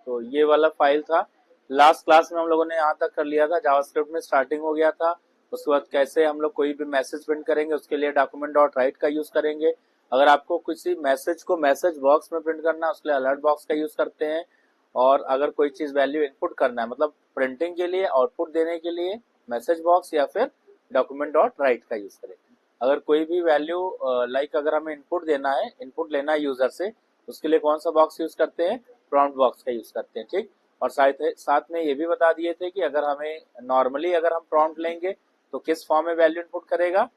तो ये वाला फाइल था। लास्ट क्लास में हम लोगों ने यहाँ तक कर लिया था, जावास्क्रिप्ट में स्टार्टिंग हो गया था। उसके बाद कैसे हम लोग कोई भी मैसेज प्रिंट करेंगे, उसके लिए डॉक्यूमेंट डॉट राइट का यूज करेंगे। अगर आपको किसी मैसेज को मैसेज बॉक्स में प्रिंट करना है, उसके लिए अलर्ट बॉक्स का यूज करते हैं। और अगर कोई चीज वैल्यू इनपुट करना है, मतलब प्रिंटिंग के लिए, आउटपुट देने के लिए मैसेज बॉक्स या फिर डॉक्यूमेंट डॉट राइट का यूज करें। अगर कोई भी वैल्यू लाइक अगर हमें इनपुट देना है, इनपुट लेना है यूजर से, उसके लिए कौन सा बॉक्स यूज करते हैं, प्रॉम्प्ट बॉक्स का यूज करते हैं। ठीक, और साथ में ये भी बता दिए थे कि अगर हमें नॉर्मली अगर हम प्रॉम्प्ट लेंगे तो किस फॉर्म में वैल्यू इनपुट करेगा,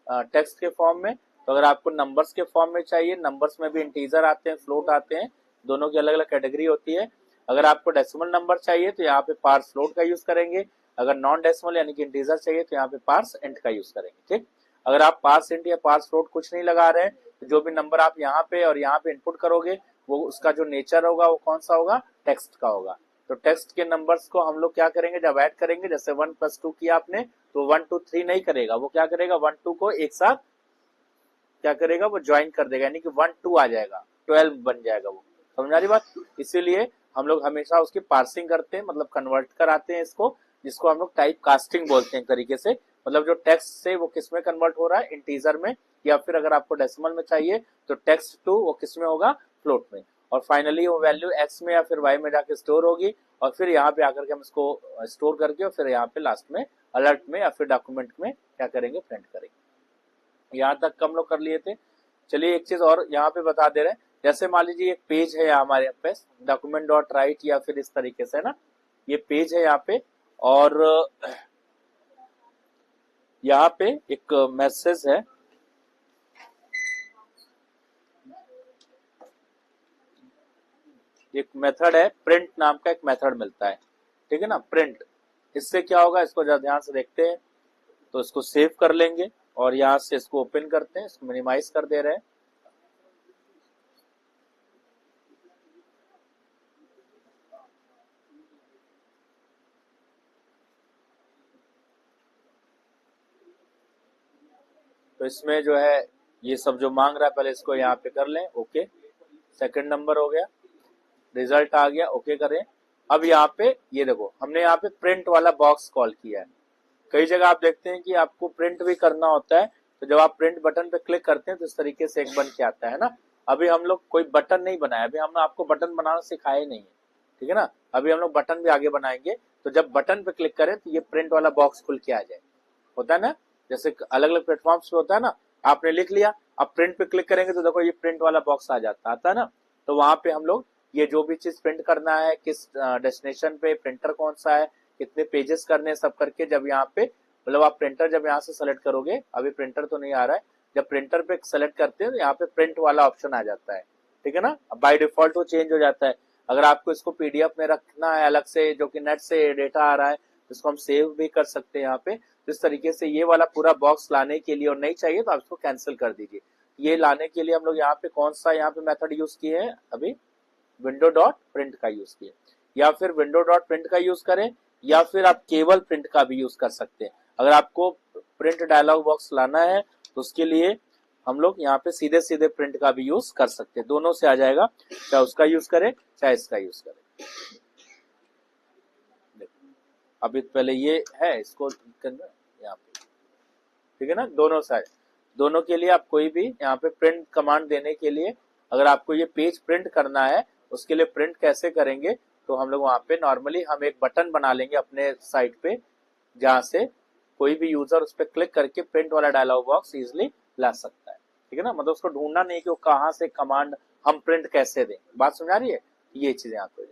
टेक्स्ट के फॉर्म में। तो अगर आपको नंबर्स के फॉर्म में चाहिए, नंबर्स में भी इंटीजर आते हैं, फ्लोट आते हैं, दोनों की अलग अलग कैटेगरी होती है। अगर आपको डेसिमल नंबर चाहिए तो यहाँ पे पार्स फ्लोट का यूज करेंगे। अगर नॉन डेसिमल यानी कि इंटीजर चाहिए तो यहाँ पे पार्स इंट का यूज करेंगे। ठीक, अगर आप पार्स इंट या पार्स फ्लोट कुछ नहीं लगा रहे हैं तो जो भी नंबर आप यहाँ पे और यहाँ पे इनपुट करोगे वो उसका जो नेचर होगा वो कौन सा होगा, टेक्स्ट का होगा। तो टेक्स्ट के नंबर्स को हम लोग क्या करेंगे, जब ऐड करेंगे, जैसे 1 + 2 किया आपने तो 1 2 3 नहीं करेगा, वो क्या करेगा, 1 2 को एक साथ क्या करेगा, वो ज्वाइन कर देगा, यानी कि 1 2 आ जाएगा, 12 बन जाएगा। वो समझ आ रही बात। इसीलिए हम लोग हमेशा उसकी पार्सिंग करते हैं, मतलब कन्वर्ट कराते हैं इसको, जिसको हम लोग टाइप कास्टिंग बोलते हैं एक तरीके से। मतलब जो टेक्स्ट से वो किस में कन्वर्ट हो रहा है, इंटीजर में, या फिर अगर आपको डेसिमल में चाहिए तो टेक्स्ट टू वो किस में होगा, फ्लोट में। और फाइनली वो वैल्यू एक्स में या फिर वाई में जाके स्टोर होगी, और फिर यहाँ पे आकर के हम इसको स्टोर करके और फिर यहाँ पे लास्ट में अलर्ट में या फिर डॉक्यूमेंट में क्या करेंगे, प्रिंट करेंगे। यहाँ तक हम लोग कर लिए थे। चलिए एक चीज और यहाँ पे बता दे रहे हैं। जैसे मान लीजिए एक पेज है हमारे पे, डॉक्यूमेंट डॉट राइट या फिर इस तरीके से ना, ये पेज है यहाँ पे, और यहाँ पे एक मैसेज है, एक मेथड है, प्रिंट नाम का एक मेथड मिलता है। ठीक है ना, प्रिंट। इससे क्या होगा, इसको जरा ध्यान से देखते हैं। तो इसको सेव कर लेंगे और यहाँ से इसको ओपन करते हैं, इसको मिनिमाइज कर दे रहे हैं। तो इसमें जो है ये सब जो मांग रहा है, पहले इसको यहाँ पे कर लें, ओके। सेकंड नंबर हो गया, रिजल्ट आ गया, ओके करें। अब यहाँ पे ये देखो, हमने यहाँ पे प्रिंट वाला बॉक्स कॉल किया है। कई जगह आप देखते हैं कि आपको प्रिंट भी करना होता है, तो जब आप प्रिंट बटन पे क्लिक करते हैं तो इस तरीके से एक बन के आता है ना। अभी हम लोग कोई बटन नहीं बनाया, अभी हम आपको बटन बनाना सिखाया ही नहीं है। ठीक है ना, अभी हम लोग बटन भी आगे बनाएंगे। तो जब बटन पे क्लिक करें तो ये प्रिंट वाला बॉक्स खुल के आ जाए, होता है ना, जैसे अलग अलग प्लेटफॉर्म्स पे होता है ना। आपने लिख लिया, अब प्रिंट पे क्लिक करेंगे तो देखो ये प्रिंट वाला बॉक्स आ जाता आता है ना। तो वहां पे हम लोग ये जो भी चीज प्रिंट करना है, किस डेस्टिनेशन पे, प्रिंटर कौन सा है, कितने पेजेस करने हैं, सब करके जब यहाँ पे, मतलब आप प्रिंटर जब यहाँ से सेलेक्ट करोगे, अभी प्रिंटर तो नहीं आ रहा है, जब प्रिंटर पे सेलेक्ट करते हैं तो यहाँ पे प्रिंट वाला ऑप्शन आ जाता है। ठीक है ना, बाय डिफॉल्ट वो चेंज हो जाता है। अगर आपको इसको पीडीएफ में रखना है अलग से, जो कि नेट से डेटा आ रहा है, इसको हम सेव भी कर सकते हैं यहाँ पे। इस तरीके से ये वाला पूरा बॉक्स लाने के लिए, और नहीं चाहिए तो आप इसको कैंसिल कर दीजिए। ये लाने के लिए हम लोग यहाँ पे कौन सा यहाँ पे मेथड यूज किए हैं, अभी विंडो डॉट प्रिंट का यूज किए, या फिर विंडो डॉट प्रिंट का यूज करें, या फिर आप केवल प्रिंट का भी यूज कर सकते हैं। अगर आपको प्रिंट डायलॉग बॉक्स लाना है तो उसके लिए हम लोग यहाँ पे सीधे सीधे प्रिंट का भी यूज कर सकते हैं, दोनों से आ जाएगा, चाहे उसका यूज करें चाहे इसका यूज करें। अभी पहले ये है, इसको करना यहाँ पे, ठीक है ना, दोनों साइड, दोनों के लिए आप कोई भी यहाँ पे प्रिंट कमांड देने के लिए, अगर आपको ये पेज प्रिंट करना है उसके लिए प्रिंट कैसे करेंगे, तो हम लोग वहां पे नॉर्मली हम एक बटन बना लेंगे अपने साइट पे, जहां से कोई भी यूजर उस पर क्लिक करके प्रिंट वाला डायलॉग बॉक्स इजिली ला सकता है। ठीक है ना, मतलब उसको ढूंढना नहीं कि वो कहाँ से कमांड हम प्रिंट कैसे दें। बात समझ आ रही है, ये चीजें यहाँ पे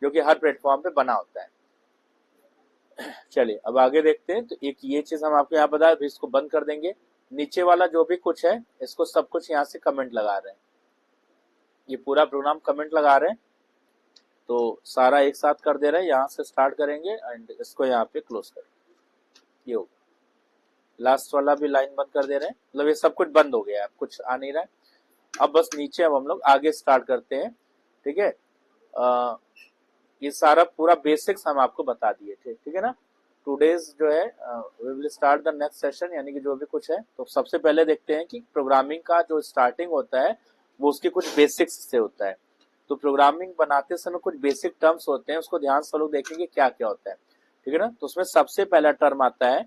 जो कि हर प्लेटफॉर्म पे बना होता है। चलिए अब आगे देखते हैं। तो एक ये चीज हम आपको यहाँ बताया, फिर इसको बंद कर देंगे। नीचे वाला जो भी कुछ है इसको सब कुछ यहाँ से कमेंट लगा रहे हैं, ये पूरा प्रोग्राम कमेंट लगा रहे हैं, तो सारा एक साथ कर दे रहे हैं। यहाँ से स्टार्ट करेंगे एंड इसको यहाँ पे क्लोज करेंगे, ये होगा। लास्ट वाला भी लाइन बंद कर दे रहे हैं, मतलब ये सब कुछ बंद हो गया है, कुछ आ नहीं रहा है। अब बस नीचे अब हम लोग आगे स्टार्ट करते हैं। ठीक है, ये सारा पूरा बेसिक्स हम आपको बता दिए थे। ठीक है ना, टुडेज जो है we will start the next session, यानी कि जो भी कुछ है। तो सबसे पहले देखते हैं कि प्रोग्रामिंग का जो स्टार्टिंग होता है वो उसके कुछ बेसिक्स से होता है। तो प्रोग्रामिंग बनाते समय कुछ बेसिक टर्म्स होते हैं, उसको ध्यान से लोग देखेंगे क्या क्या होता है, ठीक है ना। तो उसमें सबसे पहला टर्म आता है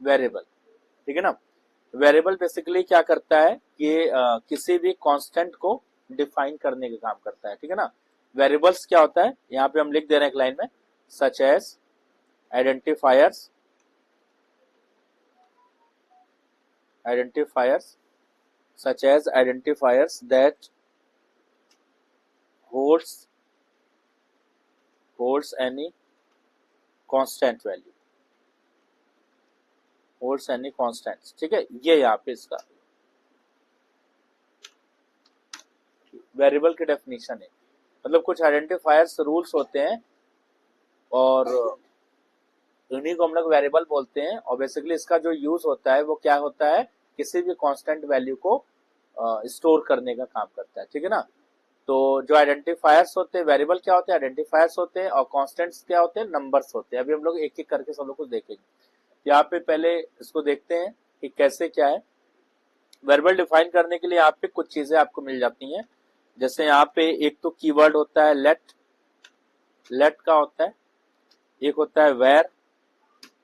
वेरिएबल, ठीक है ना। वेरिएबल बेसिकली क्या करता है, ये किसी भी कांस्टेंट को डिफाइन करने का काम करता है, ठीक है ना। वेरिएबल्स क्या होता है, यहाँ पे हम लिख दे रहे हैं एक लाइन में, such as identifiers, such as identifiers that holds any constant value, holds any constants, ठीक है। ये यहाँ पे इसका वेरिएबल की डेफिनेशन है, मतलब कुछ आइडेंटिफायर्स रूल्स होते हैं और उन्हीं को हम लोग वेरिएबल बोलते हैं। और बेसिकली इसका जो यूज होता है वो क्या होता है, किसी भी कांस्टेंट वैल्यू को स्टोर करने का काम करता है, ठीक है ना। तो जो आइडेंटिफायर्स होते हैं, वेरिएबल क्या होते हैं, आइडेंटिफायर्स होते हैं, और कांस्टेंट्स क्या होते हैं, नंबर्स होते हैं। अभी हम लोग एक एक करके सब लोग कुछ देखेंगे। यहाँ पे पहले इसको देखते हैं कि कैसे क्या है। वेरिएबल डिफाइन करने के लिए यहाँ पे कुछ चीजें आपको मिल जाती हैं, जैसे यहाँ पे एक तो कीवर्ड होता है लेट का होता है, एक होता है वेर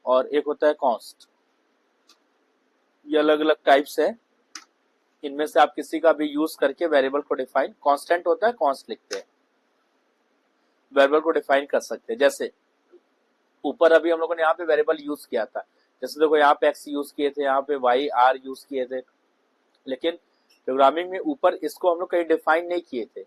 और एक होता है कॉन्स्ट। ये अलग अलग टाइप्स है, इनमें से आप किसी का भी यूज करके वेरिएबल को डिफाइन, कांस्टेंट होता है कॉन्स्ट लिखते हैं, वेरिएबल को डिफाइन कर सकते हैं। जैसे ऊपर अभी हम लोगों ने यहाँ पे वेरिएबल यूज किया था, जैसे देखो यहाँ पे एक्स यूज किए थे, यहाँ पे वाई आर यूज किए थे, लेकिन प्रोग्रामिंग में ऊपर इसको हम लोग कहीं डिफाइन नहीं किए थे,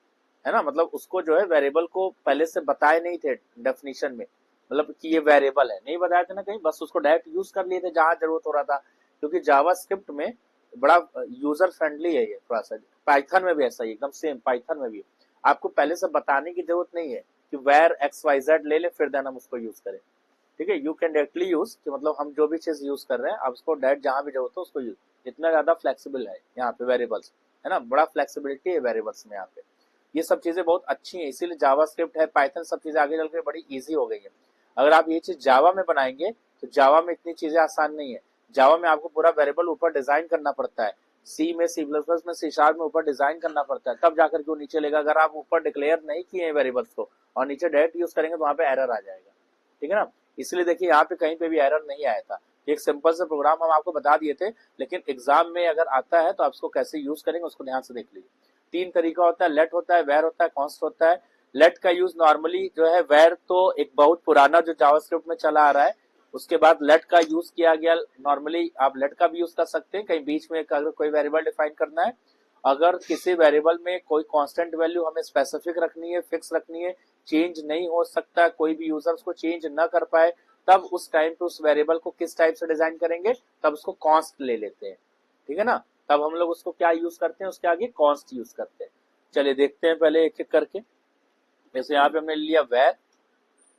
है ना। मतलब उसको जो है वेरिएबल को पहले से बताए नहीं थे डेफिनेशन में, मतलब कि ये वेरिएबल है, नहीं बताया था ना कहीं, बस उसको डायरेक्ट यूज कर लिए थे जहां जरूरत हो रहा था। क्योंकि जावास्क्रिप्ट में बड़ा यूजर फ्रेंडली है ये थोड़ा सा, पाइथन में भी ऐसा ही एकदम सेम, पाइथन में भी आपको पहले से बताने की जरूरत नहीं है कि वेर एक्स वाई जेड ले ले फिर देन हम उसको यूज करें, ठीक है। यू कैन डायरेक्टली यूज कि मतलब हम जो भी चीज यूज कर रहे हैं आप उसको डायरेक्ट जहां भी जरूरत हो उसको यूज, इतना ज्यादा फ्लेक्सिबल है यहाँ पे वेरिएबल्स, है ना, बड़ा फ्लेक्सिबिलिटी है वेरिएबल्स में यहाँ पे। ये सब चीजें बहुत अच्छी हैं, इसीलिए जावास्क्रिप्ट है, पाइथन, सब चीजें आगे चलकर बड़ी इजी हो गई है। अगर आप ये चीज जावा में बनाएंगे तो जावा में इतनी चीजें आसान नहीं है। जावा में आपको पूरा वेरिएबल ऊपर डिजाइन करना पड़ता है, सी में, सी प्लस प्लस में, सी शार्प में ऊपर डिजाइन करना पड़ता है, तब जाकर के वो नीचे लेगा। अगर आप ऊपर डिक्लेयर नहीं किए हैं वेरिएबल्स को और नीचे डायरेक्ट यूज करेंगे तो वहां पे एरर आ जाएगा, ठीक है ना। इसलिए देखिए यहाँ पे कहीं पे भी एरर नहीं आया था, एक सिंपल सा प्रोग्राम हम आपको बता दिए थे, लेकिन एग्जाम में अगर आता है तो आप उसको कैसे यूज करेंगे उसको ध्यान से देख लीजिए। तीन तरीका होता है, लेट होता है, वेर होता है, कॉन्स्ट होता है। लेट का यूज नॉर्मली जो है, वेर तो एक बहुत पुराना जो जावास्क्रिप्ट में चला आ रहा है, उसके बाद लेट का यूज किया गया। नॉर्मली आप लेट का भी यूज कर सकते हैं कहीं बीच में, अगर कोई वेरिएबल डिफाइन करना है, अगर किसी वेरिएबल में कोई कांस्टेंट वैल्यू हमें स्पेसिफिक रखनी है, फिक्स रखनी है, चेंज नहीं हो सकता, कोई भी यूजर उसको चेंज ना कर पाए, तब उस टाइम पे उस वेरिएबल को किस टाइप से डिजाइन करेंगे, तब उसको कॉन्स्ट ले लेते हैं, ठीक है ना। तब हम लोग उसको क्या यूज करते हैं, उसके आगे कॉन्स्ट यूज करते हैं। चलिए देखते हैं पहले एक एक करके। जैसे यहाँ पे हमने लिया वेर,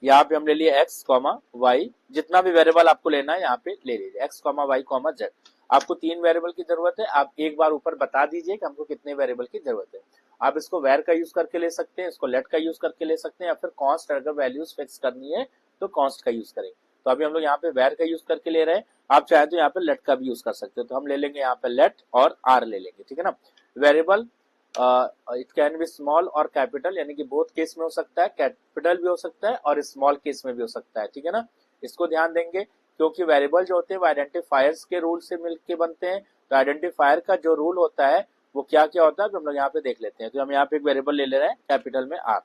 यहाँ पे हमने लिया एक्स कॉमा वाई, जितना भी वेरिएबल आपको लेना है यहाँ पे ले लीजिए, X comma Y comma Z. आपको तीन वेरिएबल की जरूरत है, आप एक बार ऊपर बता दीजिए कि हमको कितने वेरिएबल की जरूरत है। आप इसको वेर का यूज करके ले सकते हैं, इसको लेट का यूज करके ले सकते हैं, या फिर कॉन्स्ट अगर वैल्यूज फिक्स करनी है तो कॉन्स्ट का यूज करेंगे। तो अभी हम लोग यहाँ पे वेर का यूज करके ले रहे हैं, आप चाहे तो यहाँ पे लेट का भी यूज कर सकते हो। तो हम ले लेंगे यहाँ पे लेट और आर ले लेंगे, ठीक है ना। Variable it can be small और कैपिटल, यानी कि बोथ केस में हो सकता है, कैपिटल भी हो सकता है और स्मॉल केस में भी हो सकता है, ठीक है ना। इसको ध्यान देंगे क्योंकि वेरिएबल जो होते हैं वो आइडेंटिफायर्स के रूल से मिलके बनते हैं। तो आइडेंटिफायर का जो रूल होता है वो क्या क्या होता है, तो हम लोग यहाँ पे देख लेते हैं। तो हम यहाँ पे एक वेरिएबल ले ले रहे हैं कैपिटल में आर,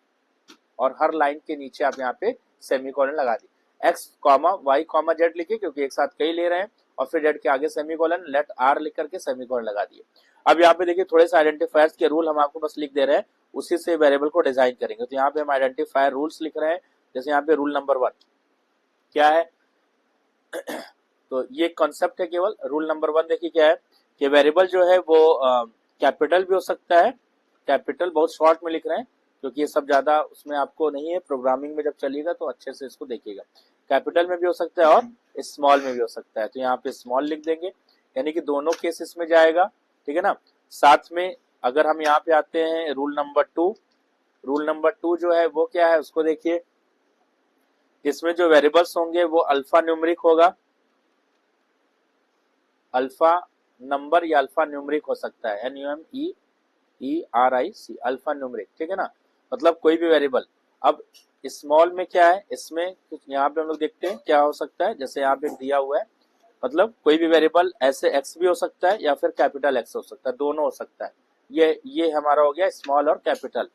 और हर लाइन के नीचे आप यहाँ पे सेमीकोलन लगा दी, X comma Y comma Z लिखे क्योंकि एक साथ कई ले रहे हैं, और फिर जेड के आगे सेमीकोलन, लेट आर लिख करके सेमीकोलन लगा दिए। अब यहाँ पे देखिए थोड़े से आइडेंटिफायर्स के रूल हम आपको बस लिख दे रहे हैं, उसी से वेरिएबल को डिजाइन करेंगे। तो यहाँ पे हम आइडेंटिफायर रूल्स लिख रहे हैं। जैसे यहाँ पे रूल नंबर 1 क्या है तो ये कॉन्सेप्ट है केवल। रूल नंबर 1 देखिए क्या है कि वेरिएबल जो है वो कैपिटल भी हो सकता है, कैपिटल बहुत शॉर्ट में लिख रहे हैं क्योंकि ये सब ज्यादा उसमें आपको नहीं है, प्रोग्रामिंग में जब चलिएगा तो अच्छे से इसको देखिएगा। कैपिटल में भी हो सकता है और स्मॉल में भी हो सकता है, तो यहाँ पे स्मॉल लिख देंगे, यानी कि दोनों केस इसमें जाएगा, ठीक है ना। साथ में अगर हम यहाँ पे आते हैं रूल नंबर 2, रूल नंबर 2 जो है वो क्या है उसको देखिए। इसमें जो वेरिएबल्स होंगे वो अल्फा न्यूमरिक होगा, अल्फा नंबर या अल्फा न्यूमरिक हो सकता है, NUME ERIC, अल्फा न्यूमरिक, ठीक है ना, मतलब कोई भी वेरिएबल। अब स्मॉल में क्या है, इसमें यहाँ पे हम लोग देखते हैं क्या हो सकता है, जैसे यहाँ पे दिया हुआ है, मतलब कोई भी वेरिएबल ऐसे एक्स भी हो सकता है या फिर कैपिटल एक्स हो सकता है, दोनों हो सकता है। ये हमारा हो गया स्मॉल और कैपिटल।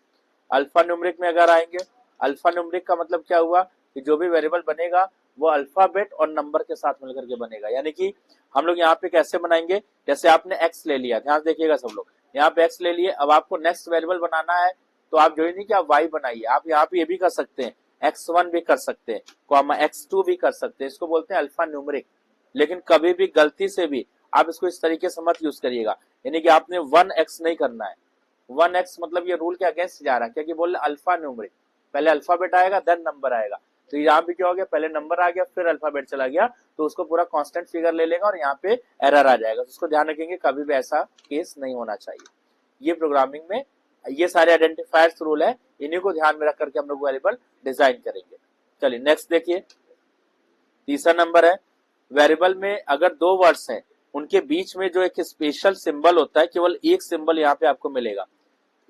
अल्फा न्यूमरिक में अगर आएंगे, अल्फा न्यूमरिक का मतलब क्या हुआ कि जो भी वेरिएबल बनेगा वो अल्फाबेट और नंबर के साथ मिलकर के बनेगा। यानी कि हम लोग यहाँ पे कैसे बनाएंगे, जैसे आपने एक्स ले लिया, ध्यान देखिएगा सब लोग, यहाँ पे एक्स ले लिए, अब आपको नेक्स्ट वेरिएबल बनाना है तो आप जो नहीं कि आप वाई बनाइए, आप यहाँ पे ये भी कर सकते हैं, x1 भी कर सकते हैं, x2 भी कर सकते हैं, इसको बोलते हैं अल्फा न्यूमरिक। लेकिन कभी भी गलती से भी आप इसको इस तरीके से मत यूज करिएगा, यानी कि आपने 1x नहीं करना है। 1x मतलब ये रूल के अगेंस्ट जा रहा है, क्योंकि बोल अल्फा न्यूमरिक, पहले अल्फाबेट आएगा देन नंबर आएगा, तो यहाँ पे क्या हो गया, पहले नंबर आ गया फिर अल्फाबेट चला गया, तो उसको पूरा कांस्टेंट फिगर ले लेगा और यहाँ पे एरर आ जाएगा। तो उसको ध्यान रखेंगे, कभी भी ऐसा केस नहीं होना चाहिए। ये प्रोग्रामिंग में ये सारे आइडेंटिफायर्स रूल है, इन्हीं को ध्यान में रख करके हम लोग वेरिएबल डिजाइन करेंगे। चलिए नेक्स्ट देखिए, तीसरा नंबर है, वेरिएबल में अगर दो वर्ड्स हैं उनके बीच में जो एक स्पेशल सिंबल होता है, केवल एक सिंबल यहाँ पे आपको मिलेगा,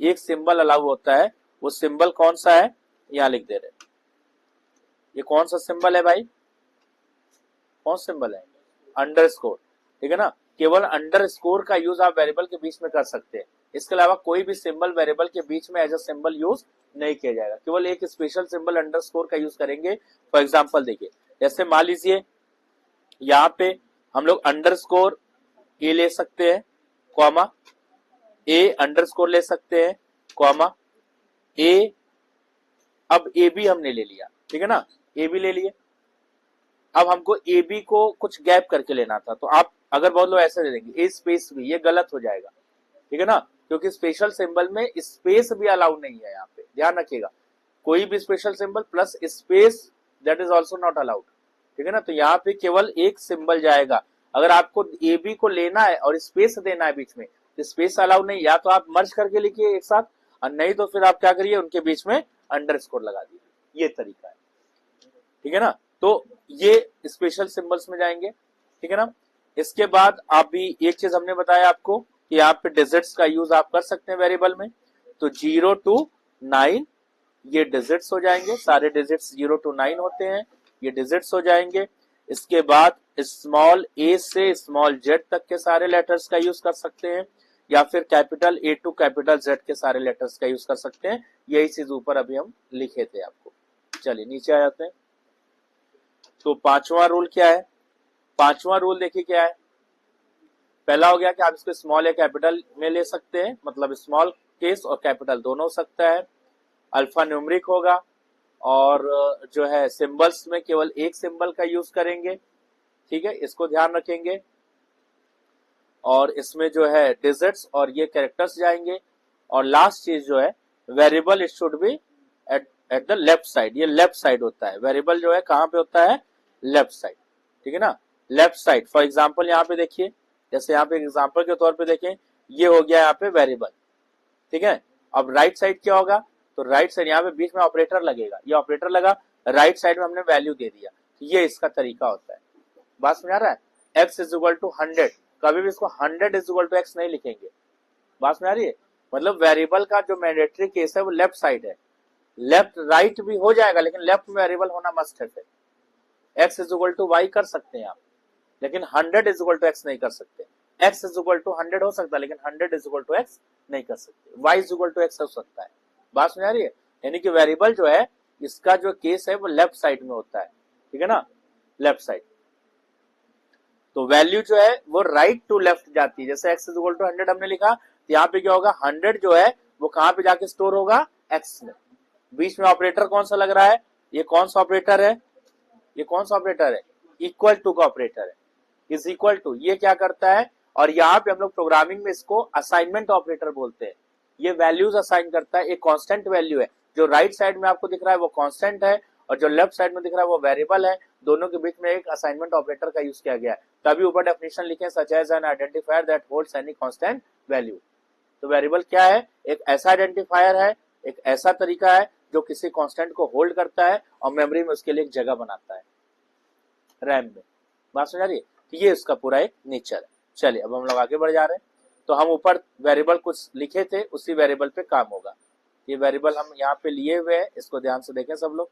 एक सिंबल अलाउ होता है, वो सिंबल कौन सा है, यहाँ लिख दे रहे, ये कौन सा सिंबल है भाई, कौन सिंबल है, अंडरस्कोर, ठीक है ना, केवल अंडरस्कोर का यूज आप वेरिएबल के बीच में कर सकते हैं, इसके अलावा कोई भी सिंबल वेरिएबल के बीच में एज अ सिंबल यूज नहीं किया जाएगा, केवल एक स्पेशल सिंबल अंडरस्कोर का यूज करेंगे। फॉर एग्जांपल देखिए, जैसे मान लीजिए यहाँ पे हम लोग अंडरस्कोर ए ले सकते हैं, कॉमा ए अंडरस्कोर ले सकते हैं, कॉमा ए, अब ए बी हमने ले लिया, ठीक है ना, ए बी ले लिए, अब हमको ए बी को कुछ गैप करके लेना था, तो आप अगर बहुत लोग ऐसे दे देंगे ए स्पेस बी, ये गलत हो जाएगा, ठीक है ना, क्योंकि स्पेशल सिंबल में स्पेस भी अलाउ नहीं है, यहाँ पे ध्यान रखिएगा, कोई भी special symbol plus space that is also not allowed, ठीक है ना, तो यहाँ पे केवल एक सिंबल जाएगा। अगर आपको ए बी को लेना है और स्पेस देना है बीच में, तो स्पेस अलाउ नहीं, या तो आप मर्ज करके लिखिए एक साथ, और नहीं तो फिर आप क्या करिए, उनके बीच में अंडरस्कोर लगा दीजिए, ये तरीका है, ठीक है ना, तो ये स्पेशल सिंबल्स में जाएंगे, ठीक है ना। इसके बाद आप भी एक चीज हमने बताया आपको कि यहाँ पे डिजिट्स का यूज आप कर सकते हैं वेरिएबल में, तो 0 to 9 ये डिजिट्स हो जाएंगे, सारे डिजिट्स 0 to 9 होते हैं, ये डिजिट्स हो जाएंगे। इसके बाद स्मॉल ए से स्मॉल जेड तक के सारे लेटर्स का यूज कर सकते हैं, या फिर capital A to capital Z के सारे लेटर्स का यूज कर सकते हैं, यही चीज ऊपर अभी हम लिखे थे आपको। चलिए नीचे आ जाते हैं, तो पांचवा रूल क्या है, पांचवा रूल देखिए क्या है, पहला हो गया कि आप इसको स्मॉल या कैपिटल में ले सकते हैं, मतलब स्मॉल केस और कैपिटल दोनों हो सकता है, अल्फा न्यूमरिक होगा, और जो है सिंबल्स में केवल एक सिंबल का यूज करेंगे, ठीक है, इसको ध्यान रखेंगे, और इसमें जो है डिजिट्स और ये कैरेक्टर्स जाएंगे, और लास्ट चीज जो है variable it should be at the left side, ये लेफ्ट साइड होता है, वेरिएबल जो है कहाँ पे होता है, लेफ्ट साइड, ठीक है ना, लेफ्ट साइड। फॉर एग्जांपल यहाँ पे देखिए, जैसे यहाँ पे एग्जांपल के तौर पे देखें, ये हो गया यहाँ पे वेरिएबल, ठीक है, अब राइट साइड क्या होगा, तो राइट साइड यहाँ पे बीच में ऑपरेटर लगेगा, ये ऑपरेटर लगा, राइट साइड में हमने वैल्यू दे दिया, तो ये इसका तरीका होता है। बात समझ आ रहा है, x इज इक्वल टू 100, कभी भी इसको 100 इज इक्वल टू x नहीं लिखेंगे, बात समझ आ रही है, मतलब वेरिएबल का जो मैंडेटरी केस है वो लेफ्ट साइड है, लेफ्ट राइट भी हो जाएगा लेकिन लेफ्ट में वेरिएबल होना मस्ट है, फिर x is equal to y कर सकते हैं आप, लेकिन 100 इज इक्वल टू x नहीं कर सकते, x इज इक्वल टू 100 हो सकता है लेकिन 100 इज इक्वल टू x नहीं कर सकते, y is equal to x हो सकता है, बात समझ आ रही है, यानी कि वेरिएबल जो है इसका जो केस है वो लेफ्ट साइड में होता है, ठीक है ना, लेफ्ट साइड, तो वैल्यू जो है वो राइट टू लेफ्ट जाती है, जैसे x इज इक्वल टू 100 हमने लिखा, तो यहाँ पे क्या होगा, 100 जो है वो कहाँ पे जाके स्टोर होगा, x में, बीच में ऑपरेटर कौन सा लग रहा है, ये कौन सा ऑपरेटर है, ये कौन सा ऑपरेटर है, इक्वल टू का ऑपरेटर है, इज इक्वल टू, ये क्या करता है, और यहाँ पे हम लोग प्रोग्रामिंग में इसको असाइनमेंट ऑपरेटर बोलते हैं, ये वैल्यूज असाइन करता है, एक कांस्टेंट वैल्यू है, जो राइट साइड में आपको दिख रहा है वो कांस्टेंट है, और जो लेफ्ट साइड में दिख रहा है वो वेरिएबल है, दोनों के बीच में एक असाइनमेंट ऑपरेटर का यूज किया गया है, तभी ऊपर डेफिनेशन लिखे, such as an identifier that holds any constant value. तो वेरिएबल क्या है, एक ऐसा आइडेंटिफायर है, एक ऐसा तरीका है जो किसी कांस्टेंट को होल्ड करता है और मेमोरी में उसके लिए एक जगह बनाता है, रैम में, बात समझ आ रही है, तो ये इसका पूरा एक नेचर है। चलिए अब हम लोग आगे बढ़ जा रहे हैं, तो हम ऊपर वेरिएबल कुछ लिखे थे, उसी वेरिएबल पे काम होगा। ये वेरिएबल हम यहाँ पे लिए हुए हैं, इसको ध्यान से देखें सब लोग।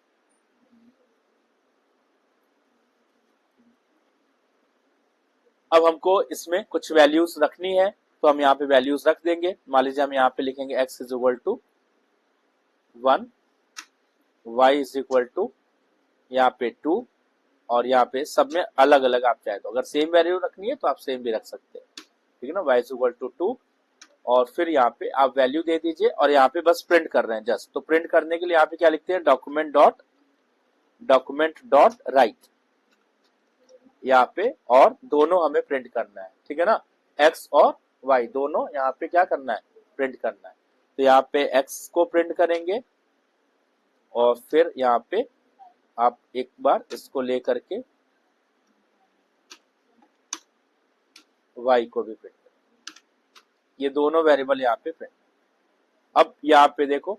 अब हमको इसमें कुछ वैल्यूज रखनी है, तो हम यहाँ पे वैल्यूज रख देंगे। मान लीजिए हम यहाँ पे लिखेंगे x is equal to 1, y is equal to यहाँ पे 2, और यहाँ पे सब में अलग अलग आप चाहे तो, अगर सेम वैल्यू रखनी है तो आप सेम भी रख सकते हैं, ठीक है ना। y इज इक्वल टू 2, और फिर यहाँ पे आप वैल्यू दे दीजिए, और यहाँ पे बस प्रिंट कर रहे हैं जस्ट। तो प्रिंट करने के लिए यहाँ पे क्या लिखते हैं, डॉक्यूमेंट डॉट राइट यहाँ पे, और दोनों हमें प्रिंट करना है, ठीक है ना। x और y दोनों यहाँ पे क्या करना है, प्रिंट करना है। तो यहाँ पे x को प्रिंट करेंगे, और फिर यहाँ पे आप एक बार इसको लेकर के y को भी प्रिंट करें। ये दोनों वेरिएबल यहाँ पे प्रिंट। अब यहाँ पे देखो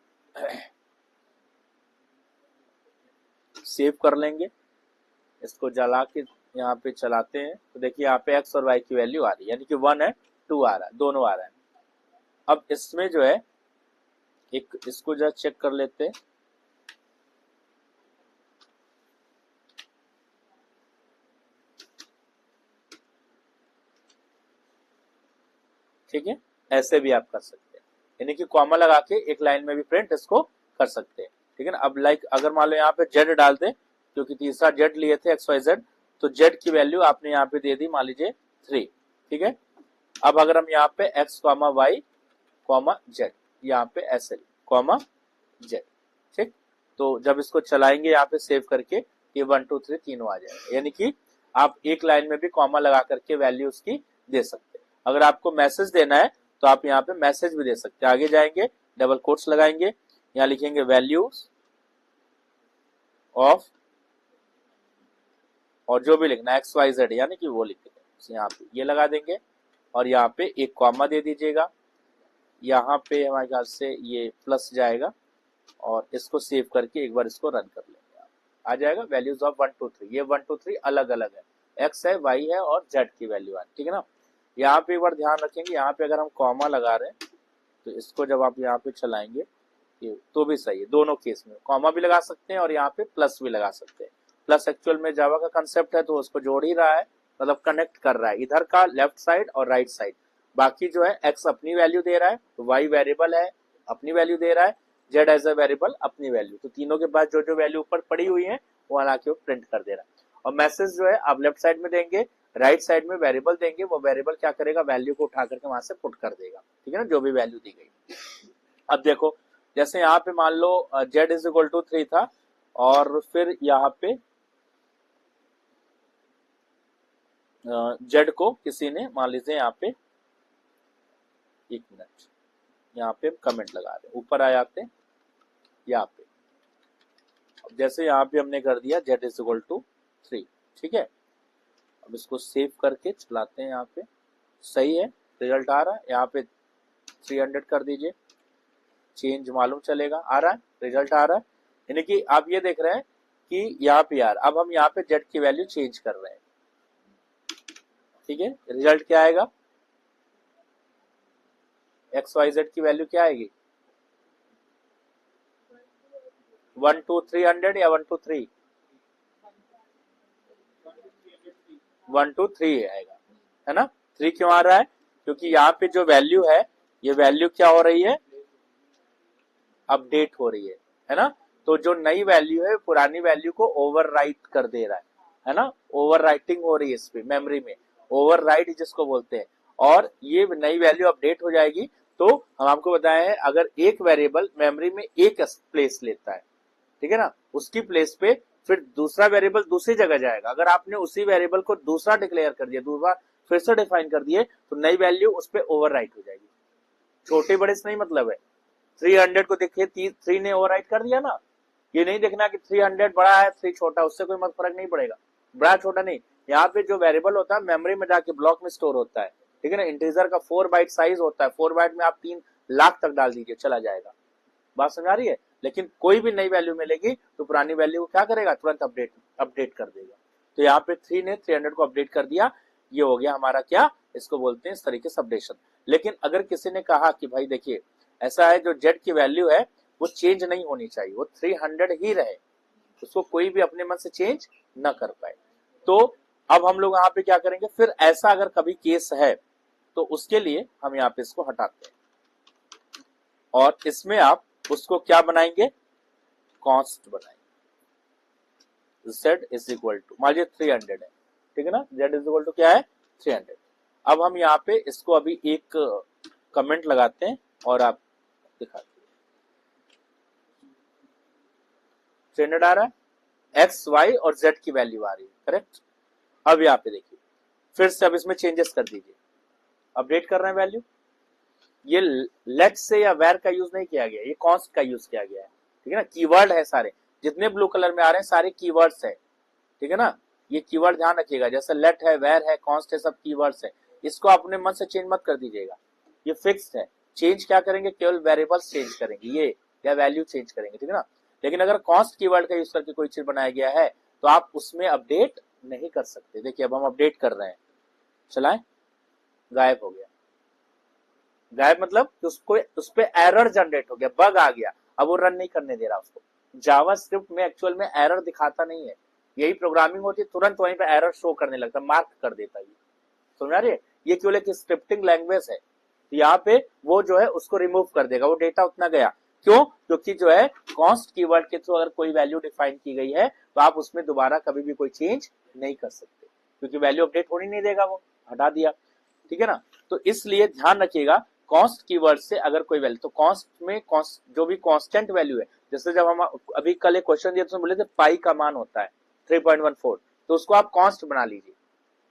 सेव कर लेंगे, इसको जला के यहाँ पे चलाते हैं, तो देखिए यहाँ पे x और y की वैल्यू आ रही है, यानी कि 1 है 2 आ रहा है, दोनों आ रहा है। अब इसमें जो है एक इसको जरा चेक कर लेते हैं। ठीक है, ऐसे भी आप कर सकते हैं, यानी कि कॉमा लगा के एक लाइन में भी प्रिंट इसको कर सकते हैं, ठीक है ना। अब लाइक अगर मान लो यहाँ पे जेड डाल दे, क्योंकि तीसरा जेड लिए थे XYZ, तो जेड की वैल्यू आपने यहाँ पे दे दी मान लीजिए 3, ठीक है। अब अगर हम यहाँ पे x, y, z यहाँ पे ऐसे z, ठीक। तो जब इसको चलाएंगे यहाँ पे सेव करके, ये 1 2 3 तीनों आ जाएगा, यानी कि आप एक लाइन में भी कॉमा लगा करके वैल्यू उसकी दे सकते हैं। अगर आपको मैसेज देना है तो आप यहाँ पे मैसेज भी दे सकते हैं। आगे जाएंगे, डबल कोट्स लगाएंगे, यहाँ लिखेंगे वैल्यूज ऑफ, और जो भी लिखना है XYZ यानी कि वो लिख देंगे, यहाँ पे ये लगा देंगे, और यहाँ पे एक कॉमा दे दीजिएगा। यहाँ पे हमारे ख्याल से ये प्लस जाएगा, और इसको सेव करके एक बार इसको रन कर लेंगे, आ जाएगा वैल्यूज ऑफ 1 2 3। ये 1 2 3 अलग अलग है, x है, y है, और z की वैल्यू है, ठीक है ना। यहाँ पे एक बार ध्यान रखेंगे, यहाँ पे अगर हम कॉमा लगा रहे हैं तो इसको जब आप यहाँ पे चलाएंगे तो भी सही है, दोनों केस में कॉमा भी लगा सकते हैं और यहाँ पे प्लस भी लगा सकते हैं। प्लस एक्चुअल में जावा का कंसेप्ट है, तो उसको जोड़ ही रहा है, मतलब कनेक्ट कर रहा है इधर का लेफ्ट साइड और राइट साइड। बाकी जो है x अपनी वैल्यू दे रहा है, y वेरिएबल है अपनी वैल्यू दे रहा है, z एज ए वेरिएबल अपनी वैल्यू, तो तीनों के बाद जो जो वैल्यू ऊपर पड़ी हुई है वो ला के प्रिंट कर दे रहा है। और मैसेज जो है आप लेफ्ट साइड में देंगे, राइट साइड में वेरिएबल देंगे, वो वेरिएबल क्या करेगा, वैल्यू को उठा करके वहां से पुट कर देगा, ठीक है ना, जो भी वैल्यू दी गई। अब देखो जैसे यहाँ पे मान लो z इज इक्वल टू 3 था, और फिर यहाँ पे z को किसी ने मान लीजिए यहाँ पे, एक मिनट, यहाँ पे कमेंट लगा रहे, ऊपर आ जाते हैं यहाँ पे। अब जैसे यहाँ पे हमने कर दिया z इज इक्वल टू 3, ठीक है। अब इसको सेव करके चलाते हैं, यहाँ पे सही है, रिजल्ट आ रहा है। यहाँ पे 300 कर दीजिए, चेंज मालूम चलेगा, आ रहा है, रिजल्ट आ रहा है। यानी कि आप ये देख रहे हैं कि यहाँ पे यार अब हम यहाँ पे z की वैल्यू चेंज कर रहे हैं, ठीक है। रिजल्ट क्या आएगा, XYZ की वैल्यू क्या आएगी, 1 2 300 या 1 2 3, 1 2 3 आएगा, है ना। 3 क्यों आ रहा है, क्योंकि यहाँ पे जो वैल्यू है, ये वैल्यू क्या हो रही है, अपडेट हो रही है ना। तो जो नई वैल्यू है पुरानी वैल्यू को ओवरराइट कर दे रहा है ना, ओवरराइटिंग हो रही है इस पे मेमोरी में, ओवरराइट जिसको बोलते हैं। और ये नई वैल्यू अपडेट हो जाएगी, तो हम आपको बताए हैं अगर एक वेरिएबल मेमोरी में एक प्लेस लेता है, ठीक है ना, उसकी प्लेस पे फिर दूसरा वेरिएबल दूसरी जगह जाएगा। अगर आपने उसी वेरिएबल को दूसरा डिक्लेयर कर दिया, दूसरा फिर से डिफाइन कर दिए, तो नई वैल्यू उस पर ओवरराइट हो जाएगी। छोटे बड़े से नहीं मतलब है, 300 को देखिए 3 ने ओवरराइट कर दिया ना, ये नहीं देखना कि 300 बड़ा है 3 छोटा, उससे कोई फर्क नहीं पड़ेगा, बड़ा छोटा नहीं। यहाँ पे जो वेरिएबल होता है मेमोरी में जाके ब्लॉक में स्टोर होता है, ठीक है ना। इंटीजर का 4 बाइट साइज होता है, 4 बाइट में आप 3 लाख तक डाल दीजिए, चला जाएगा। बात समझ आ रही है। लेकिन कोई भी नई वैल्यू मिलेगी तो पुरानी वैल्यू को क्या करेगा, तुरंत अपडेट कर देगा। तो यहाँ पे 3 ने 300 को अपडेट कर दिया, ये हो गया हमारा क्या, इसको बोलते हैं इस तरीके से अपडेशन। लेकिन अगर किसी ने कहा कि भाई देखिए ऐसा है, जो जेड की वैल्यू है वो चेंज नहीं होनी चाहिए, वो 300 ही रहे, उसको कोई भी अपने मन से चेंज ना कर पाए, तो अब हम लोग यहाँ पे क्या करेंगे, फिर ऐसा अगर कभी केस है तो उसके लिए हम यहाँ पे इसको हटाते हैं और इसमें आप उसको क्या बनाएंगे, कॉन्स्ट बनाएंगे। z इज इक्वल टू मान लीजिए 300 है, ठीक है ना, z इज इक्वल टू क्या है 300। अब हम यहाँ पे इसको अभी एक कमेंट लगाते हैं और आप दिखाते हैं 300 आ रहा है, एक्स वाई और z की वैल्यू आ रही है, करेक्ट। अब यहाँ पे देखिए फिर से अब इसमें चेंजेस कर दीजिए, अपडेट कर रहे हैं वैल्यू, ये लेट से या वेर का यूज नहीं किया गया, ये कॉन्स्ट का यूज किया गया है, ठीक है ना। कीवर्ड है सारे, जितने ब्लू कलर में आ रहे हैं सारे कीवर्ड्स है, ठीक है ना, ये कीवर्ड ध्यान रखिएगा, जैसे लेट है, वेर है, कॉन्स्ट है, सब कीवर्ड्स है, इसको अपने मन से चेंज मत कर दीजिएगा, ये फिक्स्ड है। चेंज क्या करेंगे, केवल वेरिएबल्स चेंज करेंगे ये, या वैल्यू चेंज करेंगे, ठीक है ना। लेकिन अगर कॉन्स्ट कीवर्ड का यूज करके कोई चीज बनाया गया है तो आप उसमें अपडेट नहीं कर सकते। देखिए अब हम अपडेट कर रहे हैं, चलाएं, गायब हो गया, गायब मतलब उसको उस पे एरर जनरेट हो गया, बग आ गया, अब वो रन नहीं करने दे रहा उसको। जावास्क्रिप्ट में एक्चुअल में एरर दिखाता नहीं है, यही प्रोग्रामिंग होती है, तुरंत वहीं पे एरर शो करने लगता है, मार्क कर देता है, समझ रहे, ये केवल एक स्क्रिप्टिंग लैंग्वेज है, तो यहाँ पे वो जो है उसको रिमूव कर देगा, वो डेटा उतना गया, क्यों, क्योंकि जो है कॉन्स्ट कीवर्ड के थ्रू अगर कोई वैल्यू डिफाइन की गई है तो आप उसमें दोबारा कभी भी कोई चेंज नहीं कर सकते, क्योंकि वैल्यू अपडेट होनी नहीं देगा, वो हटा दिया, ठीक है ना। तो इसलिए ध्यान रखिएगा, कॉस्ट कीवर्ड से अगर कोई वैल्यू, तो कॉस्ट में कॉस्ट जो भी कांस्टेंट वैल्यू है, जैसे जब हम अभी कल एक क्वेश्चन दिया तो बोले थे पाई का मान होता है 3.14, तो उसको आप कॉन्स्ट बना लीजिए,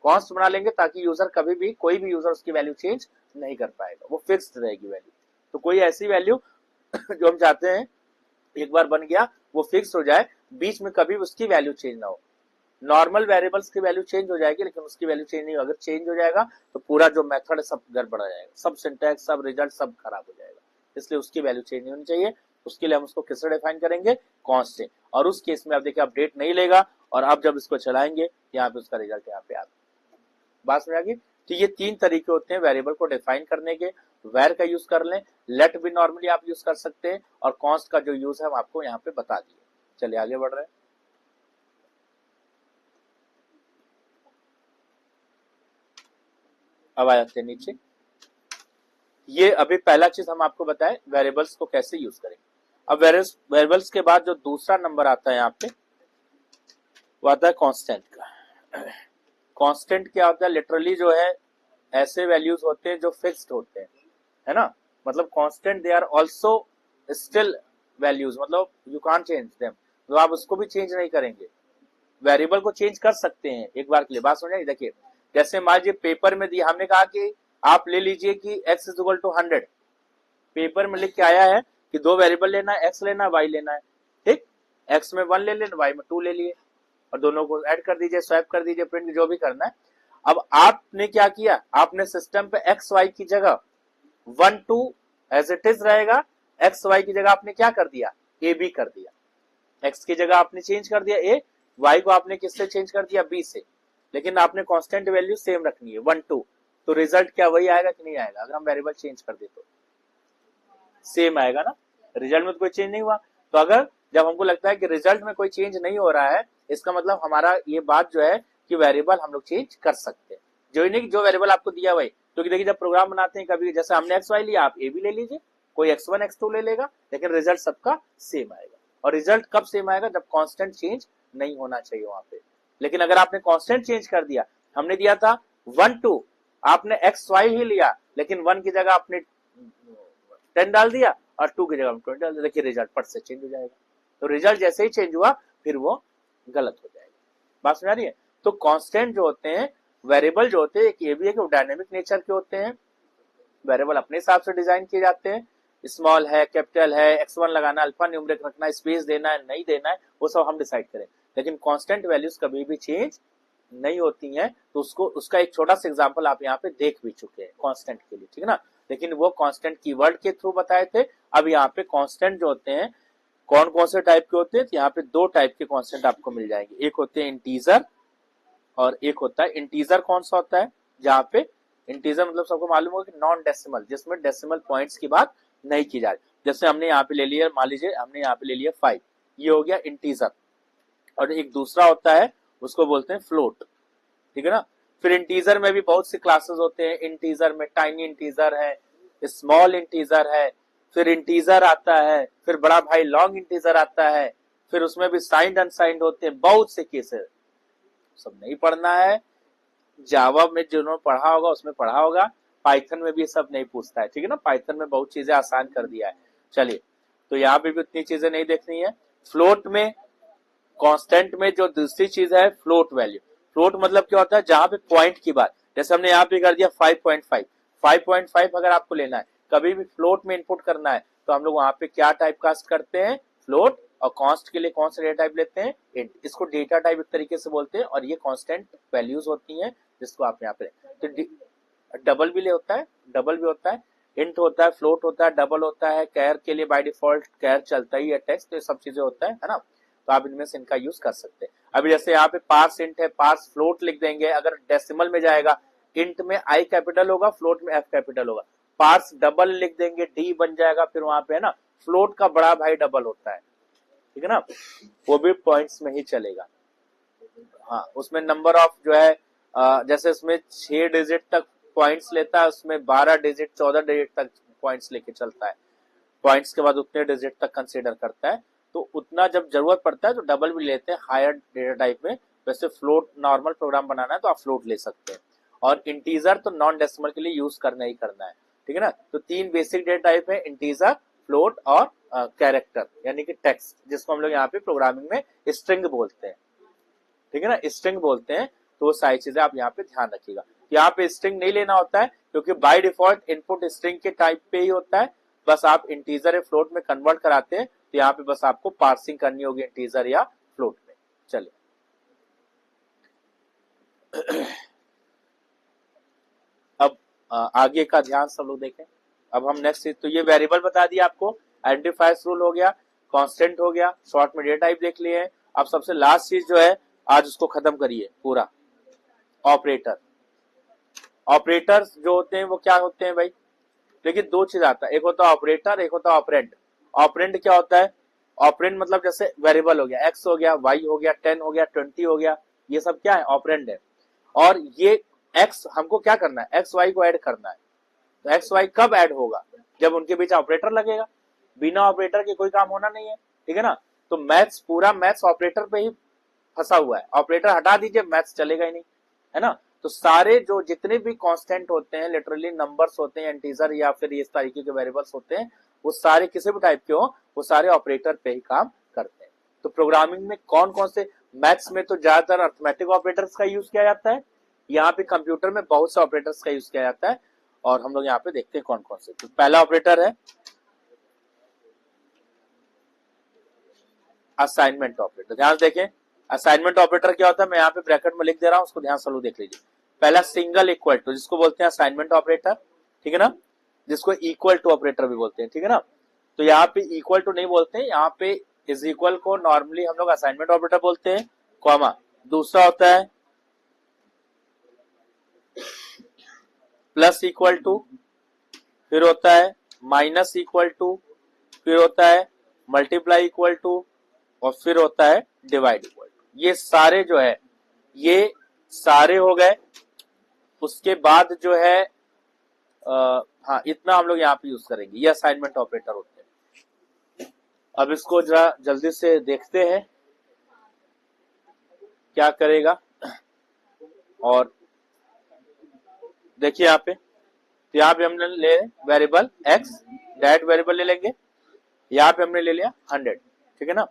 कॉन्स्ट बना लेंगे ताकि यूजर कभी भी, कोई भी यूजर उसकी वैल्यू चेंज नहीं कर पाएगा, वो फिक्स्ड रहेगी वैल्यू। तो कोई ऐसी वैल्यू जो हम चाहते हैं एक बार बन गया वो फिक्स हो जाए, बीच में कभी उसकी वैल्यू चेंज ना हो। नॉर्मल वेरिएबल्स की वैल्यू चेंज हो जाएगी लेकिन उसकी वैल्यू चेंज नहीं हो, अगर चेंज हो जाएगा तो पूरा जो मेथड है सब गड़बड़ हो जाएगा, सब सिंटैक्स, सब रिजल्ट सब खराब हो जाएगा, इसलिए उसकी वैल्यू चेंज नहीं होनी चाहिए। उसके लिए हम उसको किससे डिफाइन करेंगे, कॉन्स्ट से, और उस केस में आप देखिए अपडेट नहीं लेगा, और आप जब इसको चलाएंगे यहाँ पे उसका रिजल्ट यहाँ पे आता है। बात समझ आ गई। तो ये तीन तरीके होते हैं वेरिएबल को डिफाइन करने के, वेर का यूज कर लें, लेट भी नॉर्मली आप यूज कर सकते हैं, और कॉन्स्ट का जो यूज है हम आपको यहाँ पे बता दिए। चलिए आगे बढ़ रहे हैं। अब आ जाते हैं नीचे, ये अभी पहला चीज हम आपको बताएं वेरिएबल्स को कैसे यूज करेंगे। अब वेरिएबल्स के बाद जो दूसरा नंबर आता है यहाँ पे वो आता है कांस्टेंट का। कांस्टेंट क्या होता है, लिटरली जो है ऐसे वैल्यूज होते हैं जो फिक्स्ड होते हैं, है ना, मतलब constant they are also still values, मतलब यू कांट चेंज देम, तो आप उसको भी चेंज नहीं करेंगे। वेरिएबल को चेंज कर सकते हैं एक बार के लिए, बात समझ आई। देखिए जैसे मान लीजिए पेपर में दिया, हमने कहा कि आप ले लीजिए कि x is equal to 100, paper में लिख के आया है कि दो वेरिएबल लेना है, x लेना है, y लेना है, ठीक, x में 1 ले लेना, y में 2 ले लिए, और दोनों को ऐड कर दीजिए, स्वैप कर दीजिए, प्रिंट जो भी करना है। अब आपने क्या किया, आपने सिस्टम पे एक्स वाई की जगह 1 2 एज इट इज रहेगा, एक्स वाई की जगह आपने क्या कर दिया, ए बी कर दिया, एक्स की जगह आपने चेंज कर दिया ए, वाई को आपने किससे चेंज कर दिया, बी से, लेकिन आपने कांस्टेंट वैल्यू सेम रखनी है 1 2, तो रिजल्ट क्या वही आएगा कि नहीं आएगा, अगर हम वेरिएबल चेंज कर दे तो सेम आएगा ना, रिजल्ट में तो कोई चेंज नहीं हुआ। तो अगर जब हमको लगता है कि रिजल्ट में कोई चेंज नहीं हो रहा है, इसका मतलब हमारा ये बात जो है कि वेरिएबल हम लोग चेंज कर सकते हैं, जो नहीं कि जो वेरिएबल आपको दिया हुआ है, क्योंकि देखिए जब प्रोग्राम बनाते हैं कभी जैसे हमने एक्स वाई लिया, आप ए भी ले लीजिए, कोई x1 x2 ले लेगा, लेकिन रिजल्ट सबका सेम आएगा। और रिजल्ट कब सेम आएगा, जब कांस्टेंट चेंज नहीं होना चाहिए वहां पे। लेकिन अगर आपने कांस्टेंट चेंज कर दिया, हमने दिया था 1 2, आपने एक्स वाई ही लिया लेकिन 1 की जगह आपने 10 डाल दिया और 2 की जगह 20 डाल दिया, देखिए रिजल्ट पट से चेंज हो जाएगा। तो रिजल्ट जैसे ही चेंज हुआ फिर वो गलत हो जाएगा। बात समझ आ रही है। तो कांस्टेंट जो होते हैं, वेरिएबल जो होते हैं, एक ये भी है कि डायनेमिक नेचर के होते हैं, वेरिएबल अपने हिसाब से डिजाइन किए जाते हैं, स्मॉल है, कैपिटल है, x1 लगाना, अल्फा न्यूमरिक रखना, स्पेस देना है, नहीं देना है, वो सब हम डिसाइड करें। लेकिन कांस्टेंट वैल्यूज कभी भी चेंज नहीं होती हैं, तो उसका एक छोटा सा एग्जांपल आप यहाँ पे देख भी चुके हैं कांस्टेंट के लिए, ठीक है ना। लेकिन वो कांस्टेंट कीवर्ड के थ्रू बताए थे। अब यहाँ पे कांस्टेंट जो होते हैं कौन कौन से टाइप के होते हैं, तो यहाँ पे 2 टाइप के कांस्टेंट आपको मिल जाएंगे, एक होते हैं इंटीजर और एक होता है इंटीजर। कौन सा होता है, जहाँ पे इंटीजर मतलब सबको मालूम होगा कि नॉन डेसिमल, जिसमें डेसिमल पॉइंट्स की बात नहीं की जा रही। जैसे हमने यहाँ पे ले लिया, मान लीजिए हमने यहाँ पे ले लिया 5, ये हो गया इंटीजर। और एक दूसरा होता है उसको बोलते हैं फ्लोट, ठीक है ना। फिर इंटीजर में भी बहुत से क्लासेस होते हैं। इंटीजर में टाइनी इंटीजर है, स्मॉल इंटीजर है, फिर इंटीजर आता है, फिर बड़ा भाई लॉन्ग इंटीजर आता है, फिर उसमें भी साइंड अनसाइंड होते हैं, बहुत से केसेस। सब नहीं पढ़ना है, जावा में जिन्होंने पढ़ा होगा उसमें पढ़ा होगा, पाइथन में भी सब नहीं पूछता है, ठीक है ना। पाइथन में बहुत चीजें आसान कर दिया है। चलिए, तो यहाँ पे भी उतनी चीजें नहीं देखनी है। फ्लोट में, कांस्टेंट में जो दूसरी चीज है फ्लोट वैल्यू। फ्लोट मतलब क्या होता है, जहां पे पॉइंट की बात, जैसे हमने यहाँ पे कर दिया 5.5, 5.5 अगर आपको लेना है, कभी भी फ्लोट में इनपुट करना है, तो हम लोग वहां पे क्या टाइप कास्ट करते हैं, फ्लोट। और कांस्ट के लिए कौन सा डेटा टाइप लेते हैं, इंट। इसको डेटा टाइप एक तरीके से बोलते हैं, और ये कांस्टेंट वैल्यूज होती हैं जिसको आप यहाँ पे, तो डबल भी ले होता है, डबल भी होता है, इंट होता है, फ्लोट होता है, डबल होता है, कैर के लिए बाय डिफॉल्ट कैर चलता ही है, टेक्स्ट, तो ये सब चीजें होता है ना। तो आप इनमें से इनका यूज कर सकते हैं। अभी जैसे यहाँ पे पार्स इंट है, पार्स फ्लोट लिख देंगे, अगर डेसिमल में जाएगा, इंट में आई कैपिटल होगा, फ्लोट में एफ कैपिटल होगा। पार्स डबल लिख देंगे, डी बन जाएगा, फिर वहां पे है ना फ्लोट का बड़ा भाई डबल होता है, ठीक है ना, वो भी पॉइंट्स में ही चलेगा। हाँ, उसमें नंबर ऑफ जो है, जैसे उसमें 6 डिजिट तक पॉइंट्स लेता है, उसमें 12 डिजिट 14 डिजिट तक पॉइंट्स लेके चलता है। पॉइंट्स के बाद उतने डिजिट तक कंसीडर करता है, तो उतना जब जरूरत पड़ता है तो डबल भी लेते हैं हायर डेटा टाइप में। वैसे फ्लोट नॉर्मल प्रोग्राम बनाना है तो आप फ्लोट ले सकते हैं, और इंटीजर तो नॉन डेसिमल के लिए यूज करना ही करना है, ठीक है ना। तो 3 बेसिक डेटा टाइप है, इंटीजर, फ्लोट और कैरेक्टर, यानी कि टेक्स्ट, जिसको हम लोग यहाँ पे प्रोग्रामिंग में स्ट्रिंग बोलते हैं, ठीक है ना, स्ट्रिंग बोलते हैं। तो वो सारी चीजें आप यहाँ पे ध्यान रखिएगा। यहाँ पे स्ट्रिंग नहीं लेना होता है, क्योंकि बाय डिफॉल्ट इनपुट स्ट्रिंग के टाइप पे ही होता है। बस आप इंटीजर या फ्लोट में कन्वर्ट कराते हैं, तो यहाँ पे बस आपको पार्सिंग करनी होगी इंटीजर या फ्लोट में। चलिए, अब आगे का ध्यान सब लोग देखें। अब हम नेक्स्ट, तो ये वेरिएबल बता दिया आपको, आइडेंटिफायर्स रूल हो गया, कांस्टेंट हो गया, शॉर्ट में डेटा टाइप देख लिए हैं। अब सबसे लास्ट चीज जो है, आज उसको खत्म करिए पूरा, ऑपरेटर। ऑपरेटर्स जो होते हैं वो क्या होते हैं भाई, देखिए 2 चीज आता है, एक होता है ऑपरेटर, एक होता है ऑपरेंड। ऑपरेंड क्या होता है, ऑपरेंड मतलब जैसे वेरिएबल हो गया, एक्स हो गया, वाई हो गया, 10 हो गया, 20 हो गया, ये सब क्या है, ऑपरेंड है। और ये एक्स हमको क्या करना है, एक्स वाई को ऐड करना है। तो एक्स वाई कब ऐड होगा, जब उनके बीच ऑपरेटर लगेगा। बिना ऑपरेटर के कोई काम होना नहीं है, ठीक है ना। तो मैथ्स, पूरा मैथ्स ऑपरेटर पे ही फंसा हुआ है। ऑपरेटर हटा दीजिए, मैथ्स चलेगा ही नहीं, है ना। तो सारे जो जितने भी कांस्टेंट होते हैं, लिटरली नंबर्स होते हैं, इंटीजर या फिर इस तरीके के वेरिएबल्स होते हैं, वो सारे किसी भी टाइप के हो, वो सारे ऑपरेटर पे ही काम करते हैं। तो प्रोग्रामिंग में कौन कौन से, मैथ्स में तो ज्यादातर अर्थमेटिक ऑपरेटर्स का यूज किया जाता है, यहाँ पे कंप्यूटर में बहुत से ऑपरेटर्स का यूज किया जाता है, और हम लोग यहाँ पे देखते हैं कौन कौन से। तो पहला ऑपरेटर है असाइनमेंट ऑपरेटर। ध्यान से देखें, असाइनमेंट ऑपरेटर क्या होता है, मैं यहाँ पे ब्रैकेट में लिख दे रहा हूँ, उसको ध्यान से देख लीजिए। पहला सिंगल इक्वल टू, जिसको बोलते हैं असाइनमेंट ऑपरेटर, ठीक है ना, जिसको इक्वल टू ऑपरेटर भी बोलते हैं, ठीक है ना। तो यहाँ पे इक्वल टू नहीं बोलते हैं, यहाँ पे इज इक्वल को नॉर्मली हम लोग असाइनमेंट ऑपरेटर बोलते हैं, कॉमा। दूसरा होता है प्लस इक्वल टू, फिर होता है माइनस इक्वल टू, फिर होता है मल्टीप्लाई इक्वल टू, और फिर होता है डिवाइड इक्वल टू। ये सारे जो है, ये सारे हो गए। उसके बाद जो है हाँ, इतना हम लोग यहाँ पे यूज करेंगे, ये असाइनमेंट ऑपरेटर होते हैं। अब इसको जरा जल्दी से देखते हैं क्या करेगा। और देखिए यहाँ पे, तो यहाँ पे हमने ले वेरिएबल एक्स, डायरेक्ट वेरिएबल ले लेंगे, यहाँ पे हमने ले लिया 100, ठीक है ना।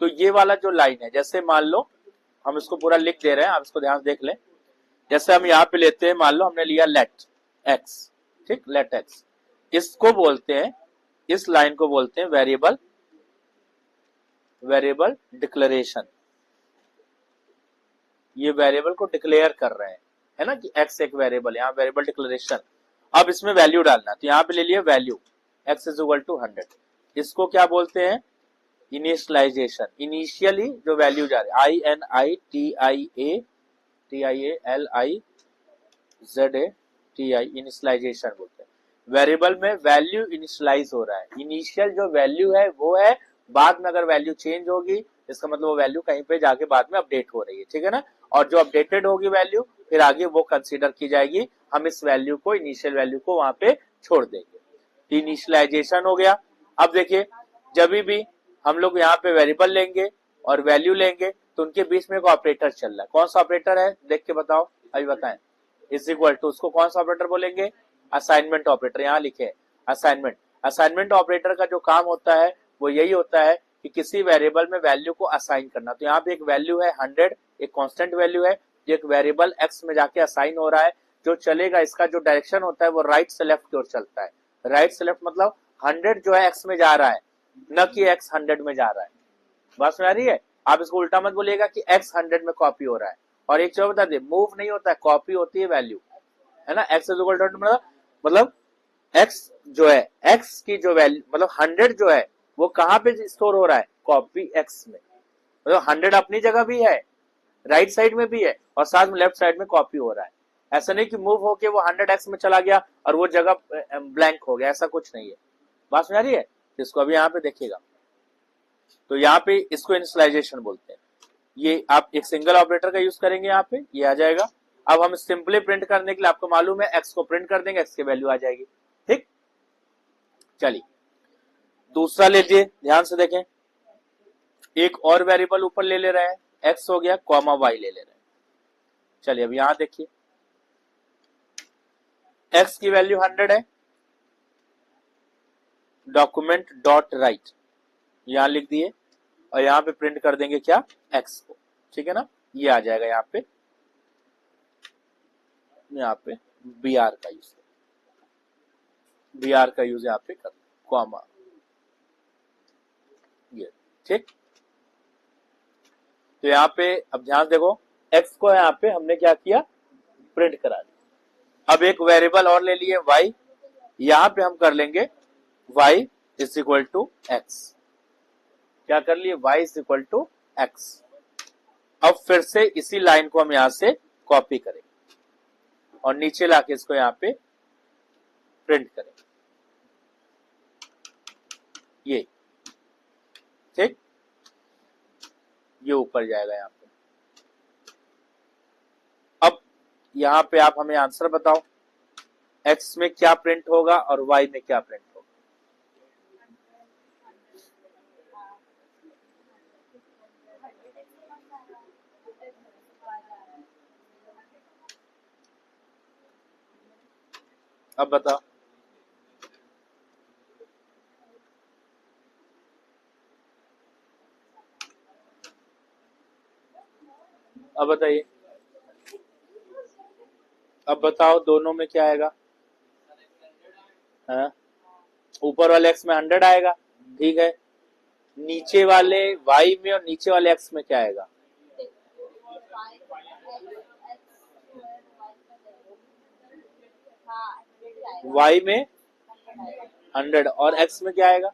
तो ये वाला जो लाइन है, जैसे मान लो हम इसको पूरा लिख दे रहे हैं, आप इसको ध्यान से देख लें। जैसे हम यहाँ पे लेते हैं, मान लो हमने लिया लेट एक्स, ठीक, लेट एक्स, इसको बोलते हैं, इस लाइन को बोलते हैं वेरिएबल, वेरिएबल डिक्लेरेशन। ये वेरिएबल को डिक्लेयर कर रहे हैं, है ना, कि एक्स एक वेरिएबल, यहाँ वेरिएबल डिक्लेरेशन। अब इसमें वैल्यू डालना, तो यहाँ पे ले लिया value x is equal to 100। इसको क्या बोलते हैं, इनिशियलाइजेशन। इनिशियली जो वैल्यू जा रही है, INITIALI ZATI इनिशियलाइजेशन बोलते हैं। वेरिएबल में वैल्यू इनिशियलाइज हो रहा है, इनिशियल जो वैल्यू है वो है, बाद में अगर वैल्यू चेंज होगी इसका मतलब वो वैल्यू कहीं पे जाके बाद में अपडेट हो रही है, ठीक है ना। और जो अपडेटेड होगी वैल्यू फिर आगे वो कंसीडर की जाएगी, हम इस वैल्यू को, इनिशियल वैल्यू को वहां पे छोड़ देंगे। इनिशियलाइजेशन हो गया। अब देखिए जब भी हम लोग यहाँ पे वेरिएबल लेंगे और वैल्यू लेंगे तो उनके बीच में एक ऑपरेटर चल रहा है, कौन सा ऑपरेटर है देख के बताओ, अभी बताएं। इज इक्वल टू, उसको कौन सा ऑपरेटर बोलेंगे, असाइनमेंट ऑपरेटर, यहाँ लिखे असाइनमेंट। असाइनमेंट ऑपरेटर का जो काम होता है वो यही होता है कि किसी वेरिएबल में वैल्यू को असाइन करना। तो यहाँ पे एक वैल्यू है 100, एक कांस्टेंट वैल्यू है जो एक वेरिएबल x में जाके असाइन हो रहा है, जो चलेगा इसका जो डायरेक्शन होता है वो राइट से लेफ्ट की ओर चलता है। राइट से लेफ्ट मतलब 100 जो है x में जा रहा है, न कि x 100 में जा रहा है। बात समझ आ रही है। आप इसको उल्टा मत बोलिएगा कि x 100 में कॉपी हो रहा है। और एक चीज बता दे, मूव नहीं होता है, कॉपी होती है वैल्यू, है ना। x इज इक्वल टू मतलब x जो है, x की जो वैल्यू मतलब 100 जो है वो कहां पे स्टोर हो रहा है, कॉपी x में। मतलब 100 अपनी जगह भी है, राइट साइड में भी है और साथ में लेफ्ट साइड में कॉपी हो रहा है। ऐसा नहीं कि मूव होके वो 100x में चला गया और वो जगह ब्लैंक हो गया, ऐसा कुछ नहीं है। बात समझ आ रही है। इसको अभी यहाँ पे देखिएगा, तो यहाँ पे इसको इनिशियलाइजेशन बोलते हैं। ये आप एक सिंगल ऑपरेटर का यूज करेंगे, यहाँ पे ये आ जाएगा। अब हम सिंपली प्रिंट करने के लिए आपको मालूम है x को प्रिंट कर देंगे, x की वैल्यू आ जाएगी, ठीक। चलिए दूसरा लीजिए, ध्यान से देखें। एक और वेरिएबल ऊपर ले रहे हैं, x हो गया, कॉमा y ले रहे हैं। चलिए अब यहां देखिए, x की वैल्यू 100 है, डॉक्यूमेंट डॉट राइट यहां लिख दिए और यहां पे प्रिंट कर देंगे क्या, x को, ठीक है ना। ये आ जाएगा यहाँ पे br का यूज, br का यूज यहाँ पे कर, कॉमा, ये ठीक। तो यहाँ पे अब ध्यान देखो, x को यहाँ पे हमने क्या किया, प्रिंट करा दिया। अब एक वेरिएबल और ले लिए y, यहाँ पे हम कर लेंगे y is equal to x। क्या कर लिए, y is equal to x। अब फिर से इसी लाइन को हम यहां से कॉपी करेंगे और नीचे लाके इसको यहाँ पे प्रिंट करेंगे, ये ठीक। ये ऊपर जाएगा यहाँ पे। अब यहाँ पे आप हमें आंसर बताओ, x में क्या प्रिंट होगा और y में क्या प्रिंट होगा। अब बताओ, अब बताइए, अब बताओ दोनों में क्या आएगा। ऊपर वाले x में 100 आएगा, ठीक है। नीचे वाले y में और नीचे वाले x में क्या आएगा, y में 100 और x में क्या आएगा,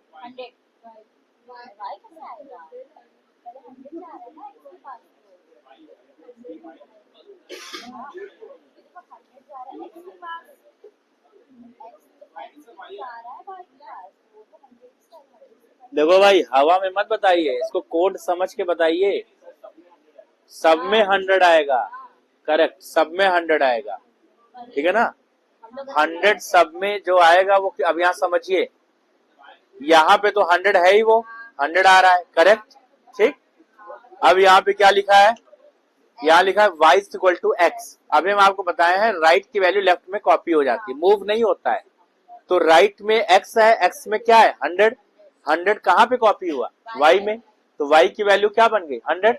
देखो भाई हवा में मत बताइए, इसको कोड समझ के बताइए। सब में 100 आएगा, करेक्ट, सब में 100 आएगा, ठीक है ना। 100 सब में जो आएगा वो, अब यहाँ समझिए, यहाँ पे तो 100 है ही, वो 100 आ रहा है, करेक्ट, ठीक। अब यहाँ पे क्या लिखा है, यहाँ लिखा है y is equal to x। अभी हम आपको बताए हैं राइट की वैल्यू लेफ्ट में कॉपी हो जाती है, मूव नहीं होता है। तो राइट में x है, x में क्या है 100, 100 कहाँ पे कॉपी हुआ, y में, तो y की वैल्यू क्या बन गई 100,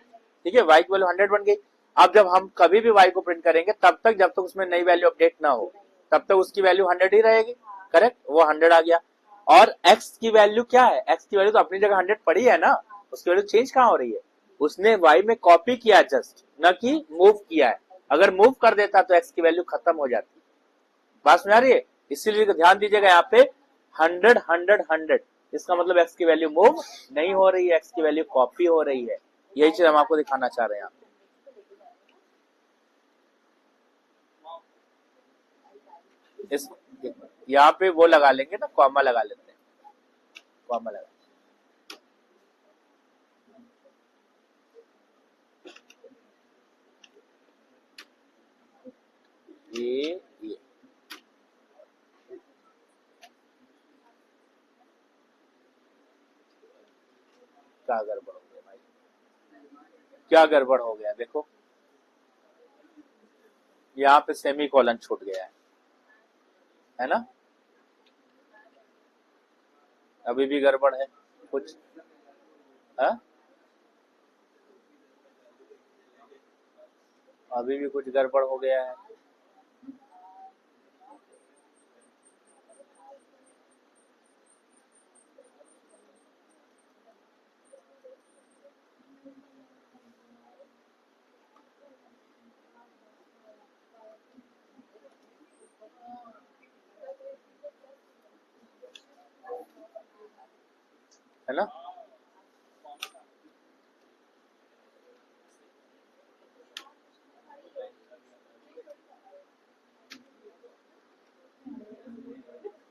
ठीक है, y की वैल्यू 100 बन गई। अब जब हम कभी भी y को प्रिंट करेंगे तब तक जब तक उसमें नई वैल्यू अपडेट ना हो तब तक उसकी वैल्यू 100 ही रहेगी, करेक्ट, वो 100 आ गया। और x की वैल्यू क्या है, x की वैल्यू तो अपनी जगह 100 पड़ी है ना, उसकी वैल्यू चेंज कहाँ हो रही है, उसने y में कॉपी किया जस्ट, न कि मूव किया है। अगर मूव कर देता तो x की वैल्यू खत्म हो जाती। बात समझ आ रही है। इसीलिए ध्यान दीजिएगा यहाँ पे 100 100 100, इसका मतलब x की वैल्यू मूव नहीं हो रही है, x की वैल्यू कॉपी हो रही है। यही चीज हम आपको दिखाना चाह रहे हैं यहाँ पे। इस यहाँ पे वो लगा लेंगे ना, कॉमा लगा लेते हैं, कॉमा लगा, ये क्या गड़बड़ हो गया भाई, क्या गड़बड़ हो गया देखो, यहाँ पे सेमी कॉलन छूट गया है ना, अभी भी गड़बड़ है कुछ, है अभी भी कुछ गड़बड़ हो गया है। है ना,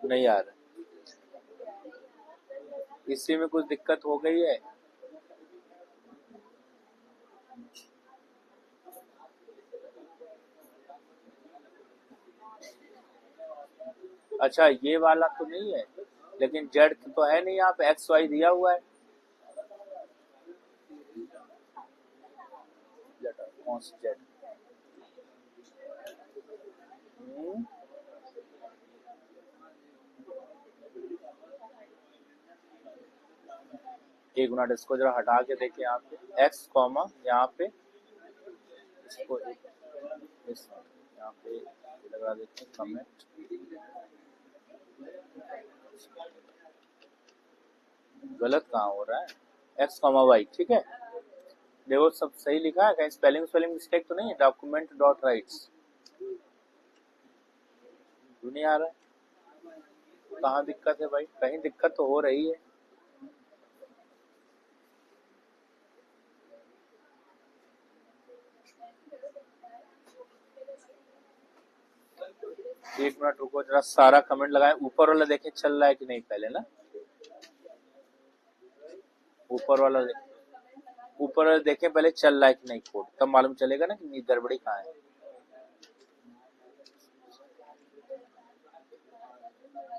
नहीं आ रहा, इसी में कुछ दिक्कत हो गई है। अच्छा ये वाला तो नहीं है, लेकिन जेड तो है नहीं, यहाँ पे एक्स वाई दिया हुआ है, कौन सी जेड, एक मिनट इसको जरा हटा के देखिए, यहाँ पे एक्स कॉमा यहाँ पे इसको यहाँ पे लगा देते हैं कमेंट, गलत कहाँ हो रहा है, एक्स कॉमा वाई, ठीक है, देखो सब सही लिखा है, कहीं स्पेलिंग स्पेलिंग मिस्टेक तो नहीं है, डॉक्यूमेंट डॉट राइट्स क्यों नहीं आ रहा है, कहाँ दिक्कत है भाई, कहीं दिक्कत तो हो रही है। एक मिनट रुको जरा, सारा कमेंट लगाए, ऊपर वाला देखें चल रहा है कि नहीं पहले ना, ऊपर वाला ऊपर वाला देखें पहले चल रहा है कि नहीं कोड, तब मालूम चलेगा ना कि गड़बड़ी कहाँ है।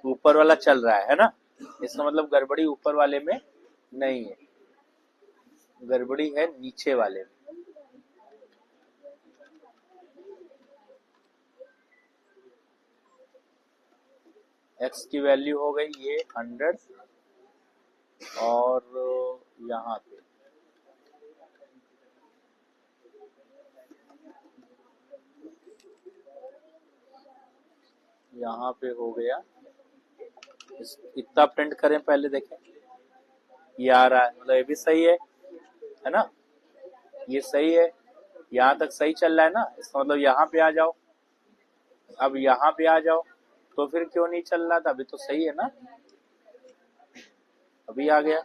ऊपर वाला चल रहा है ना, इसका मतलब गड़बड़ी ऊपर वाले में नहीं है, गड़बड़ी है नीचे वाले में। एक्स की वैल्यू हो गई ये 100, और यहाँ पे हो गया, इतना प्रिंट करें पहले देखें, ये आ रहा है, मतलब ये भी सही है ना, ये सही है, यहाँ तक सही चल रहा है ना, इसका मतलब यहाँ पे आ जाओ, अब यहाँ पे आ जाओ, तो फिर क्यों नहीं चल रहा था, अभी तो सही है ना, अभी आ गया,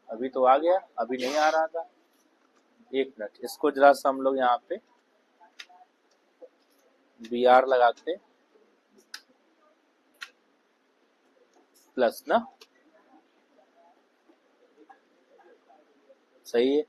अभी तो आ गया, अभी नहीं आ रहा था। एक मिनट इसको जरा सा हम लोग यहाँ पे बी आर लगाते प्लस ना, सही है,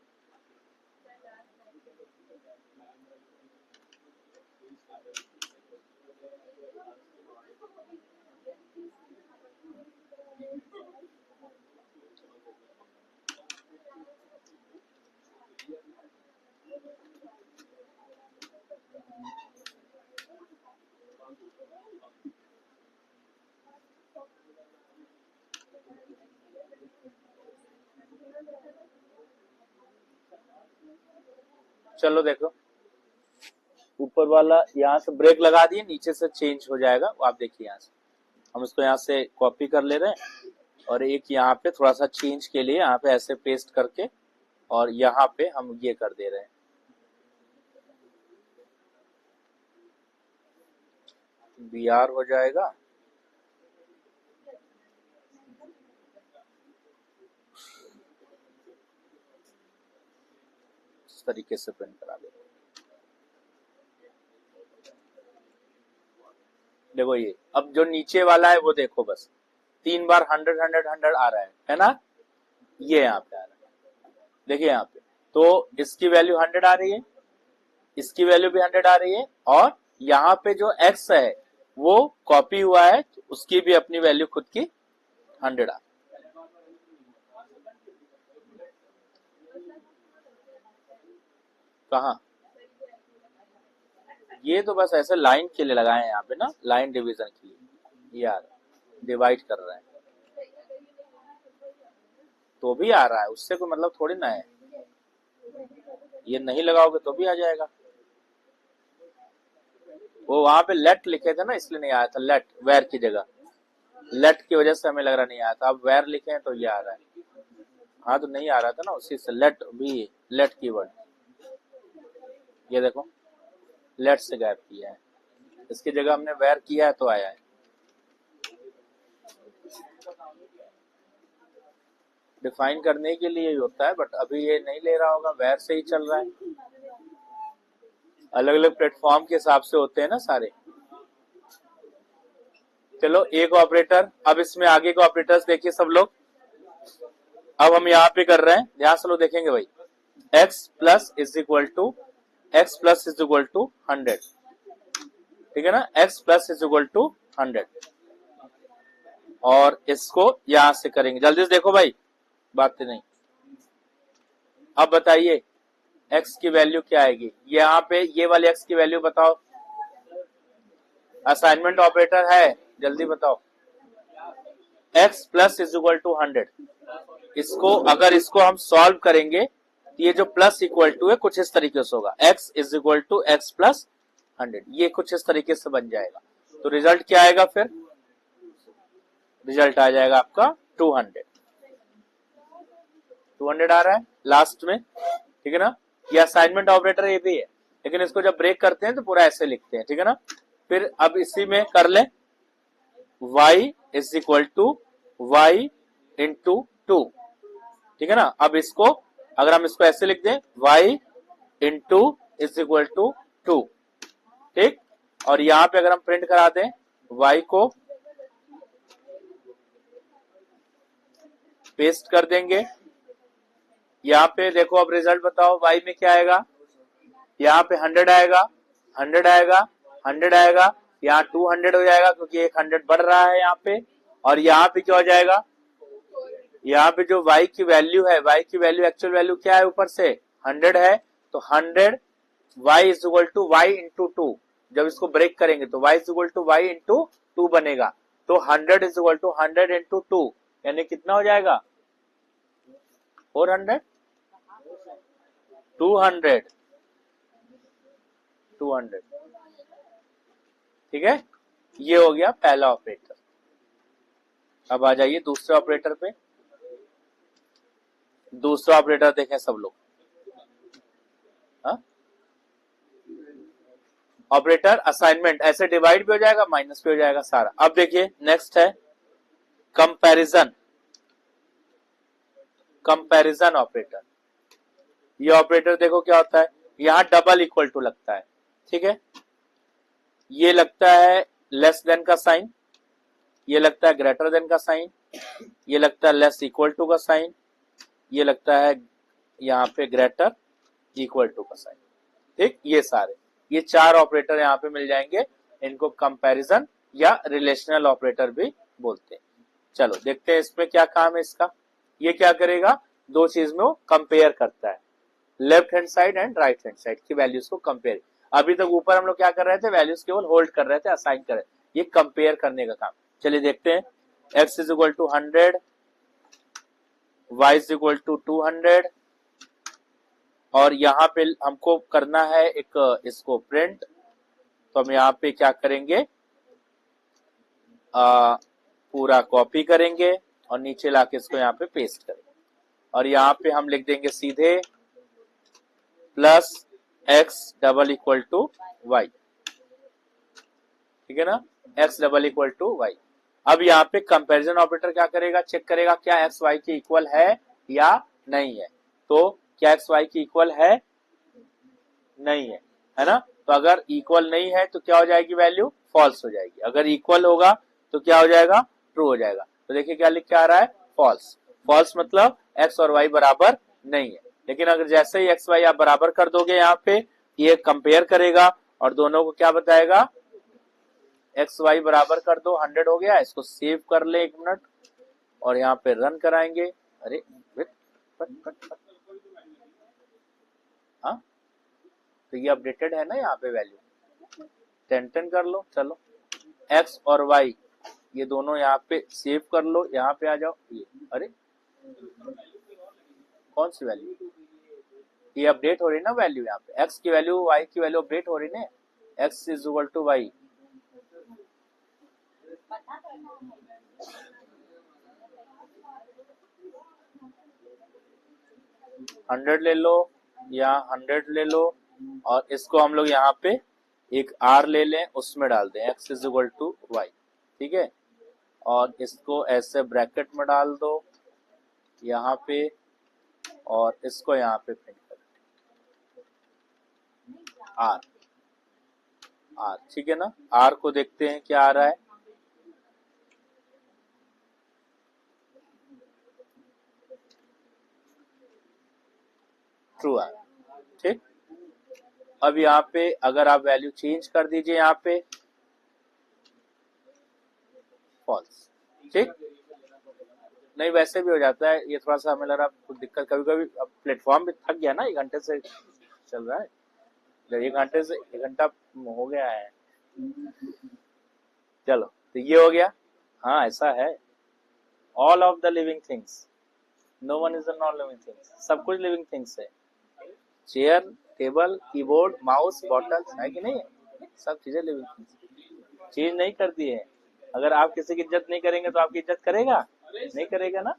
चलो देखो, ऊपर वाला यहाँ से ब्रेक लगा दिए, नीचे से चेंज हो जाएगा, आप देखिए यहाँ से हम इसको यहाँ से कॉपी कर ले रहे हैं, और एक यहाँ पे थोड़ा सा चेंज के लिए यहाँ पे ऐसे पेस्ट करके, और यहाँ पे हम ये कर दे रहे हैं, बी आर हो जाएगा, इस तरीके से प्रिंट करा देंगे। देखो ये अब जो नीचे वाला है वो देखो, बस 3 बार 100 100 100 आ रहा है ना, ये यहाँ पे आ रहा है, देखिए यहाँ पे। तो इसकी वैल्यू 100 आ रही है, इसकी वैल्यू भी 100 आ रही है, और यहाँ पे जो x है वो कॉपी हुआ है, उसकी भी अपनी वैल्यू खुद की 100 आ। कहा, ये तो बस ऐसे लाइन के लिए लगाए हैं यहाँ पे ना, लाइन डिवीजन के लिए, यार डिवाइड कर रहा है तो भी आ रहा है, उससे कोई मतलब थोड़ी ना है, ये नहीं लगाओगे तो भी आ जाएगा। वो वहां पे लेट लिखे थे ना, इसलिए नहीं आया था, लेट वेर की जगह, लेट की वजह से हमें लग रहा नहीं आया था, अब वेर लिखे हैं तो ये आ रहा है। हाँ तो नहीं आ रहा था ना, उसी से लेट भी, लेट कीवर्ड, ये देखो लेट से गायब किया है, इसकी जगह हमने वेर किया है तो आया है। डिफाइन करने के लिए ही होता है, बट अभी ये नहीं ले रहा होगा, वेर से ही चल रहा है। अलग अलग प्लेटफॉर्म के हिसाब से होते हैं ना सारे। चलो एक ऑपरेटर, अब इसमें आगे के ऑपरेटर्स देखिए सब लोग। अब हम यहाँ पे कर रहे हैं, ध्यान से लोग देखेंगे भाई, x plus is equal to, x plus is equal to 100, ठीक है ना, x plus is equal to 100, और इसको यहां से करेंगे, जल्दी से देखो भाई, बात नहीं। अब बताइए x की वैल्यू क्या आएगी, यहाँ पे ये वाले x की वैल्यू बताओ, असाइनमेंट ऑपरेटर है, जल्दी बताओ। x plus is equal to 100, इसको अगर इसको हम सॉल्व करेंगे तो ये जो प्लस इक्वल टू है कुछ इस तरीके से होगा, x is equal to x plus 100, ये कुछ इस तरीके से बन जाएगा। तो रिजल्ट क्या आएगा फिर, रिजल्ट आ जाएगा आपका 200, 200 आ रहा है लास्ट में, ठीक है ना। ये असाइनमेंट ऑपरेटर ये भी है, लेकिन इसको जब ब्रेक करते हैं तो पूरा ऐसे लिखते हैं, ठीक है ना। फिर अब इसी में कर ले, y is equal to y into 2, ठीक है ना। अब इसको अगर हम इसको ऐसे लिख दें, y into is equal to 2, ठीक, और यहां पे अगर हम प्रिंट करा दें y को पेस्ट कर देंगे, यहाँ पे देखो, अब रिजल्ट बताओ y में क्या आएगा, यहाँ पे 100 आएगा, 100 आएगा, 100 आएगा, यहाँ 200 हो जाएगा क्योंकि एक 100 बढ़ रहा है यहाँ पे, और यहाँ पे क्या हो जाएगा, यहाँ पे जो y की वैल्यू है, y की वैल्यू एक्चुअल वैल्यू क्या है, ऊपर से 100 है, तो 100 y is equal to y into 2, जब इसको ब्रेक करेंगे तो y is equal to y into 2 बनेगा, तो 100 इज इक्वल टू 100 इंटू 2, यानी कितना हो जाएगा 400, 200, 200, ठीक है। ये हो गया पहला ऑपरेटर। अब आ जाइए दूसरे ऑपरेटर पे, दूसरा ऑपरेटर देखें सब लोग। ऑपरेटर असाइनमेंट ऐसे डिवाइड भी हो जाएगा, माइनस भी हो जाएगा सारा। अब देखिए नेक्स्ट है कंपैरिजन, कंपैरिजन ऑपरेटर। ये ऑपरेटर देखो क्या होता है, यहां डबल इक्वल टू लगता है, ठीक है, ये लगता है लेस देन का साइन, ये लगता है ग्रेटर देन का साइन, ये लगता है लेस इक्वल टू का साइन, ये लगता है यहाँ पे ग्रेटर इक्वल टू का साइन, ठीक। ये सारे, ये 4 ऑपरेटर यहाँ पे मिल जाएंगे, इनको कंपैरिजन या रिलेशनल ऑपरेटर भी बोलते हैं। चलो देखते हैं इसमें क्या काम है इसका। ये क्या करेगा, दो चीज में वो कंपेयर करता है, left hand side and right hand side की वैल्यूज को कंपेयर। अभी तक ऊपर हम लोग क्या कर रहे थे, वैल्यूज केवल होल्ड कर रहे थे, असाइन कर रहे थे, ये कंपेयर करने का काम। चलिए देखते हैं, x is equal to 100, y is equal to 200, और यहाँ पे हमको करना है एक इसको प्रिंट, तो हम यहाँ पे क्या करेंगे, पूरा कॉपी करेंगे और नीचे लाके इसको यहाँ पे पेस्ट करेंगे, और यहाँ पे हम लिख देंगे सीधे plus x double equal to y, ठीक है ना, x double equal to y। अब यहाँ पे कंपैरिजन ऑपरेटर क्या करेगा, चेक करेगा क्या x y के इक्वल है या नहीं है। तो क्या x y की इक्वल है, नहीं है, है ना। तो अगर इक्वल नहीं है तो क्या हो जाएगी वैल्यू, फॉल्स हो जाएगी। अगर इक्वल होगा तो क्या हो जाएगा, ट्रू हो जाएगा। तो देखिए क्या लिख के आ रहा है, फॉल्स। फॉल्स मतलब एक्स और वाई बराबर नहीं है। लेकिन अगर जैसे ही एक्स वाई आप बराबर कर दोगे यहाँ पे, ये कंपेयर करेगा और दोनों को क्या बताएगा, एक्स वाई बराबर कर दो, 100 हो गया। इसको सेव कर ले 1 मिनट और यहाँ पे रन कराएंगे। अरे हाँ, तो ये अपडेटेड है ना यहाँ पे वैल्यू, 10 कर लो। चलो एक्स और वाई ये दोनों यहाँ पे सेव कर लो, यहाँ पे आ जाओ। ये अरे कौन सी वैल्यू, ये अपडेट हो रही ना वैल्यू, यहाँ पे एक्स की वैल्यू वाई की वैल्यू अपडेट हो रही ना, x is equal to y. Hundred ले लो या 100 ले लो और इसको हम लोग यहाँ पे एक आर ले लें, उसमें डाल दें x is equal to y, ठीक है। और इसको ऐसे ब्रैकेट में डाल दो यहाँ पे और इसको यहाँ पे प्रिंट कर आर, आर ठीक है ना। आर को देखते हैं क्या आ रहा है, ट्रू आ रहा है, ठीक। अब यहाँ पे अगर आप वैल्यू चेंज कर दीजिए यहाँ पे फॉल्स, ठीक। नहीं वैसे भी हो जाता है, ये थोड़ा सा हमें लग रहा है कुछ दिक्कत, कभी कभी अब प्लेटफॉर्म भी थक गया ना, 1 घंटे से चल रहा है, 1 घंटे से 1 घंटा हो गया है। चलो तो ये हो गया। हाँ ऐसा है, all of the living things, no one is a non living things, सब कुछ लिविंग थिंग्स है। Chair, table, keyboard, mouse, bottle है कि नहीं, सब चीजें लिविंग थिंग्स। चेंज नहीं करती है। अगर आप किसी की इज्जत नहीं करेंगे तो आपकी इज्जत करेगा, नहीं करेगा ना।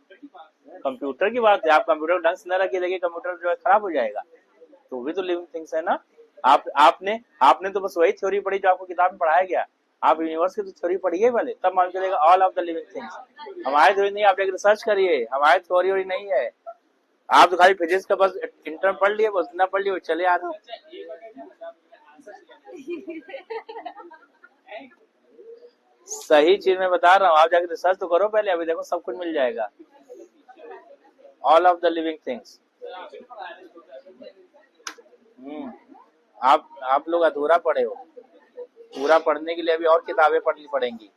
कंप्यूटर की बात है, आप कंप्यूटर ढंग से न रखिए, देखिए कंप्यूटर जो है खराब हो जाएगा, तो भी तो लिविंग थिंग्स है ना। आपने तो बस वही थ्योरी पढ़ी जो आपको किताब में पढ़ाया गया। आप यूनिवर्स की तो थ्योरी पढ़िए पहले, तब मान चलेगा all of the living things. हमारी थ्योरी नहीं, आप एक रिसर्च करिए, हमारी थ्योरी नहीं है। आप तो खाली फिजिक्स का बस इंटर पढ़ लिए, बस इतना पढ़ लिए, चले आ रहे। सही चीज मैं बता रहा हूँ, आप जाकर रिसर्च तो करो पहले, अभी देखो सब कुछ मिल जाएगा। All of the living things. आप लोग अधूरा पढ़े हो, पूरा पढ़ने के लिए अभी और किताबें पढ़नी पड़ेंगी।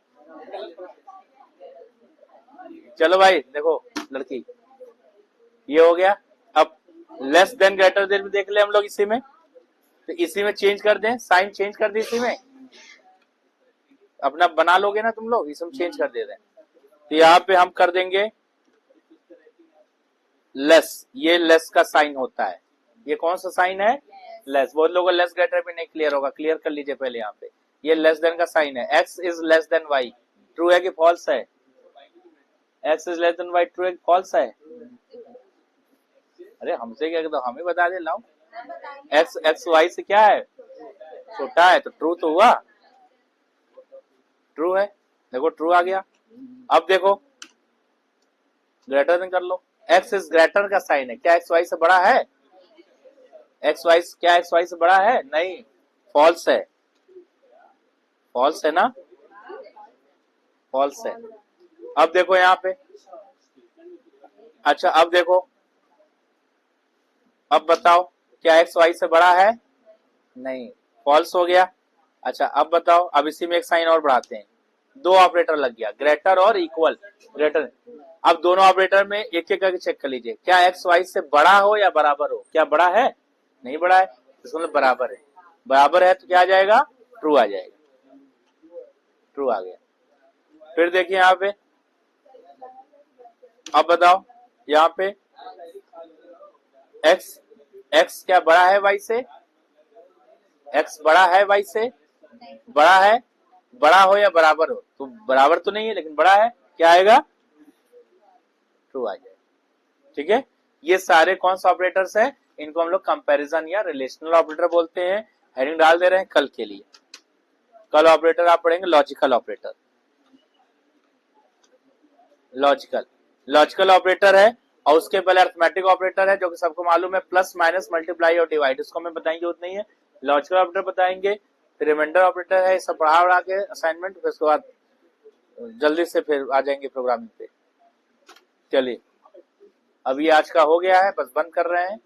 चलो भाई देखो लड़की, ये हो गया। अब लेस देन ग्रेटर देन में देख ले हम लोग इसी में, तो इसी में चेंज कर दें, साइन चेंज कर दे, इसी में अपना बना लोगे ना तुम लोग, इसमें चेंज कर दे रहे हैं। तो यहाँ पे हम कर देंगे लेस, ये लेस का साइन होता है। ये कौन सा साइन है, लेस। बहुत लोगों को लेस ग्रेटर भी नहीं क्लियर होगा, क्लियर कर लीजिए पहले। यहाँ पे ये लेस देन का साइन है, x is less than y, true है कि फॉल्स है, x is less than y, true है कि फॉल्स है। अरे हमसे क्या, तो हमें बता दे लाओ, एक्स वाई से क्या है, छोटा है, तो ट्रू तो हुआ, ट्रू है। देखो ट्रू आ गया। अब देखो ग्रेटर देन कर लो, एक्स इज ग्रेटर का साइन है, क्या एक्स वाई से बड़ा है, एक्स वाई क्या एक्स वाई से बड़ा है, नहीं, फॉल्स है, फॉल्स है ना, फॉल्स है। अब देखो यहाँ पे, अच्छा अब देखो, अब बताओ क्या एक्स वाई से बड़ा है, नहीं, फॉल्स हो गया। अच्छा अब बताओ, अब इसी में एक साइन और बढ़ाते हैं, 2 ऑपरेटर लग गया, ग्रेटर और इक्वल, ग्रेटर। अब दोनों ऑपरेटर में एक एक करके चेक कर लीजिए, क्या एक्स वाई से बड़ा हो या बराबर हो, क्या बड़ा है, नहीं बड़ा है, इसका मतलब बराबर है। बराबर है तो क्या आ जाएगा, ट्रू आ जाएगा, ट्रू आ गया। फिर देखिए यहाँ पे, अब बताओ यहाँ पे एक्स क्या बड़ा है वाई से, एक्स बड़ा है वाई से, बड़ा है, बड़ा हो या बराबर हो, तो बराबर तो नहीं है लेकिन बड़ा है, क्या आएगा, ट्रू आ जाएगा, ठीक है। ये सारे कौन सा ऑपरेटर्स है, इनको हम लोग कंपैरिजन या रिलेशनल ऑपरेटर बोलते हैं। हेडिंग डाल दे रहे हैं कल के लिए, कल ऑपरेटर आप पढ़ेंगे लॉजिकल ऑपरेटर, लॉजिकल ऑपरेटर है, और उसके पहले अरिथमेटिक ऑपरेटर है जो कि सबको मालूम है, प्लस माइनस मल्टीप्लाई और डिवाइड, इसको हमें बताएंगे जरूरत नहीं है। लॉजिकल ऑपरेटर बताएंगे, फिर रिमाइंडर ऑपरेटर है, सब पढ़ा उड़ा के असाइनमेंट, फिर उसके बाद जल्दी से फिर आ जाएंगे प्रोग्रामिंग पे। चलिए, अभी आज का हो गया है, बस बंद कर रहे हैं।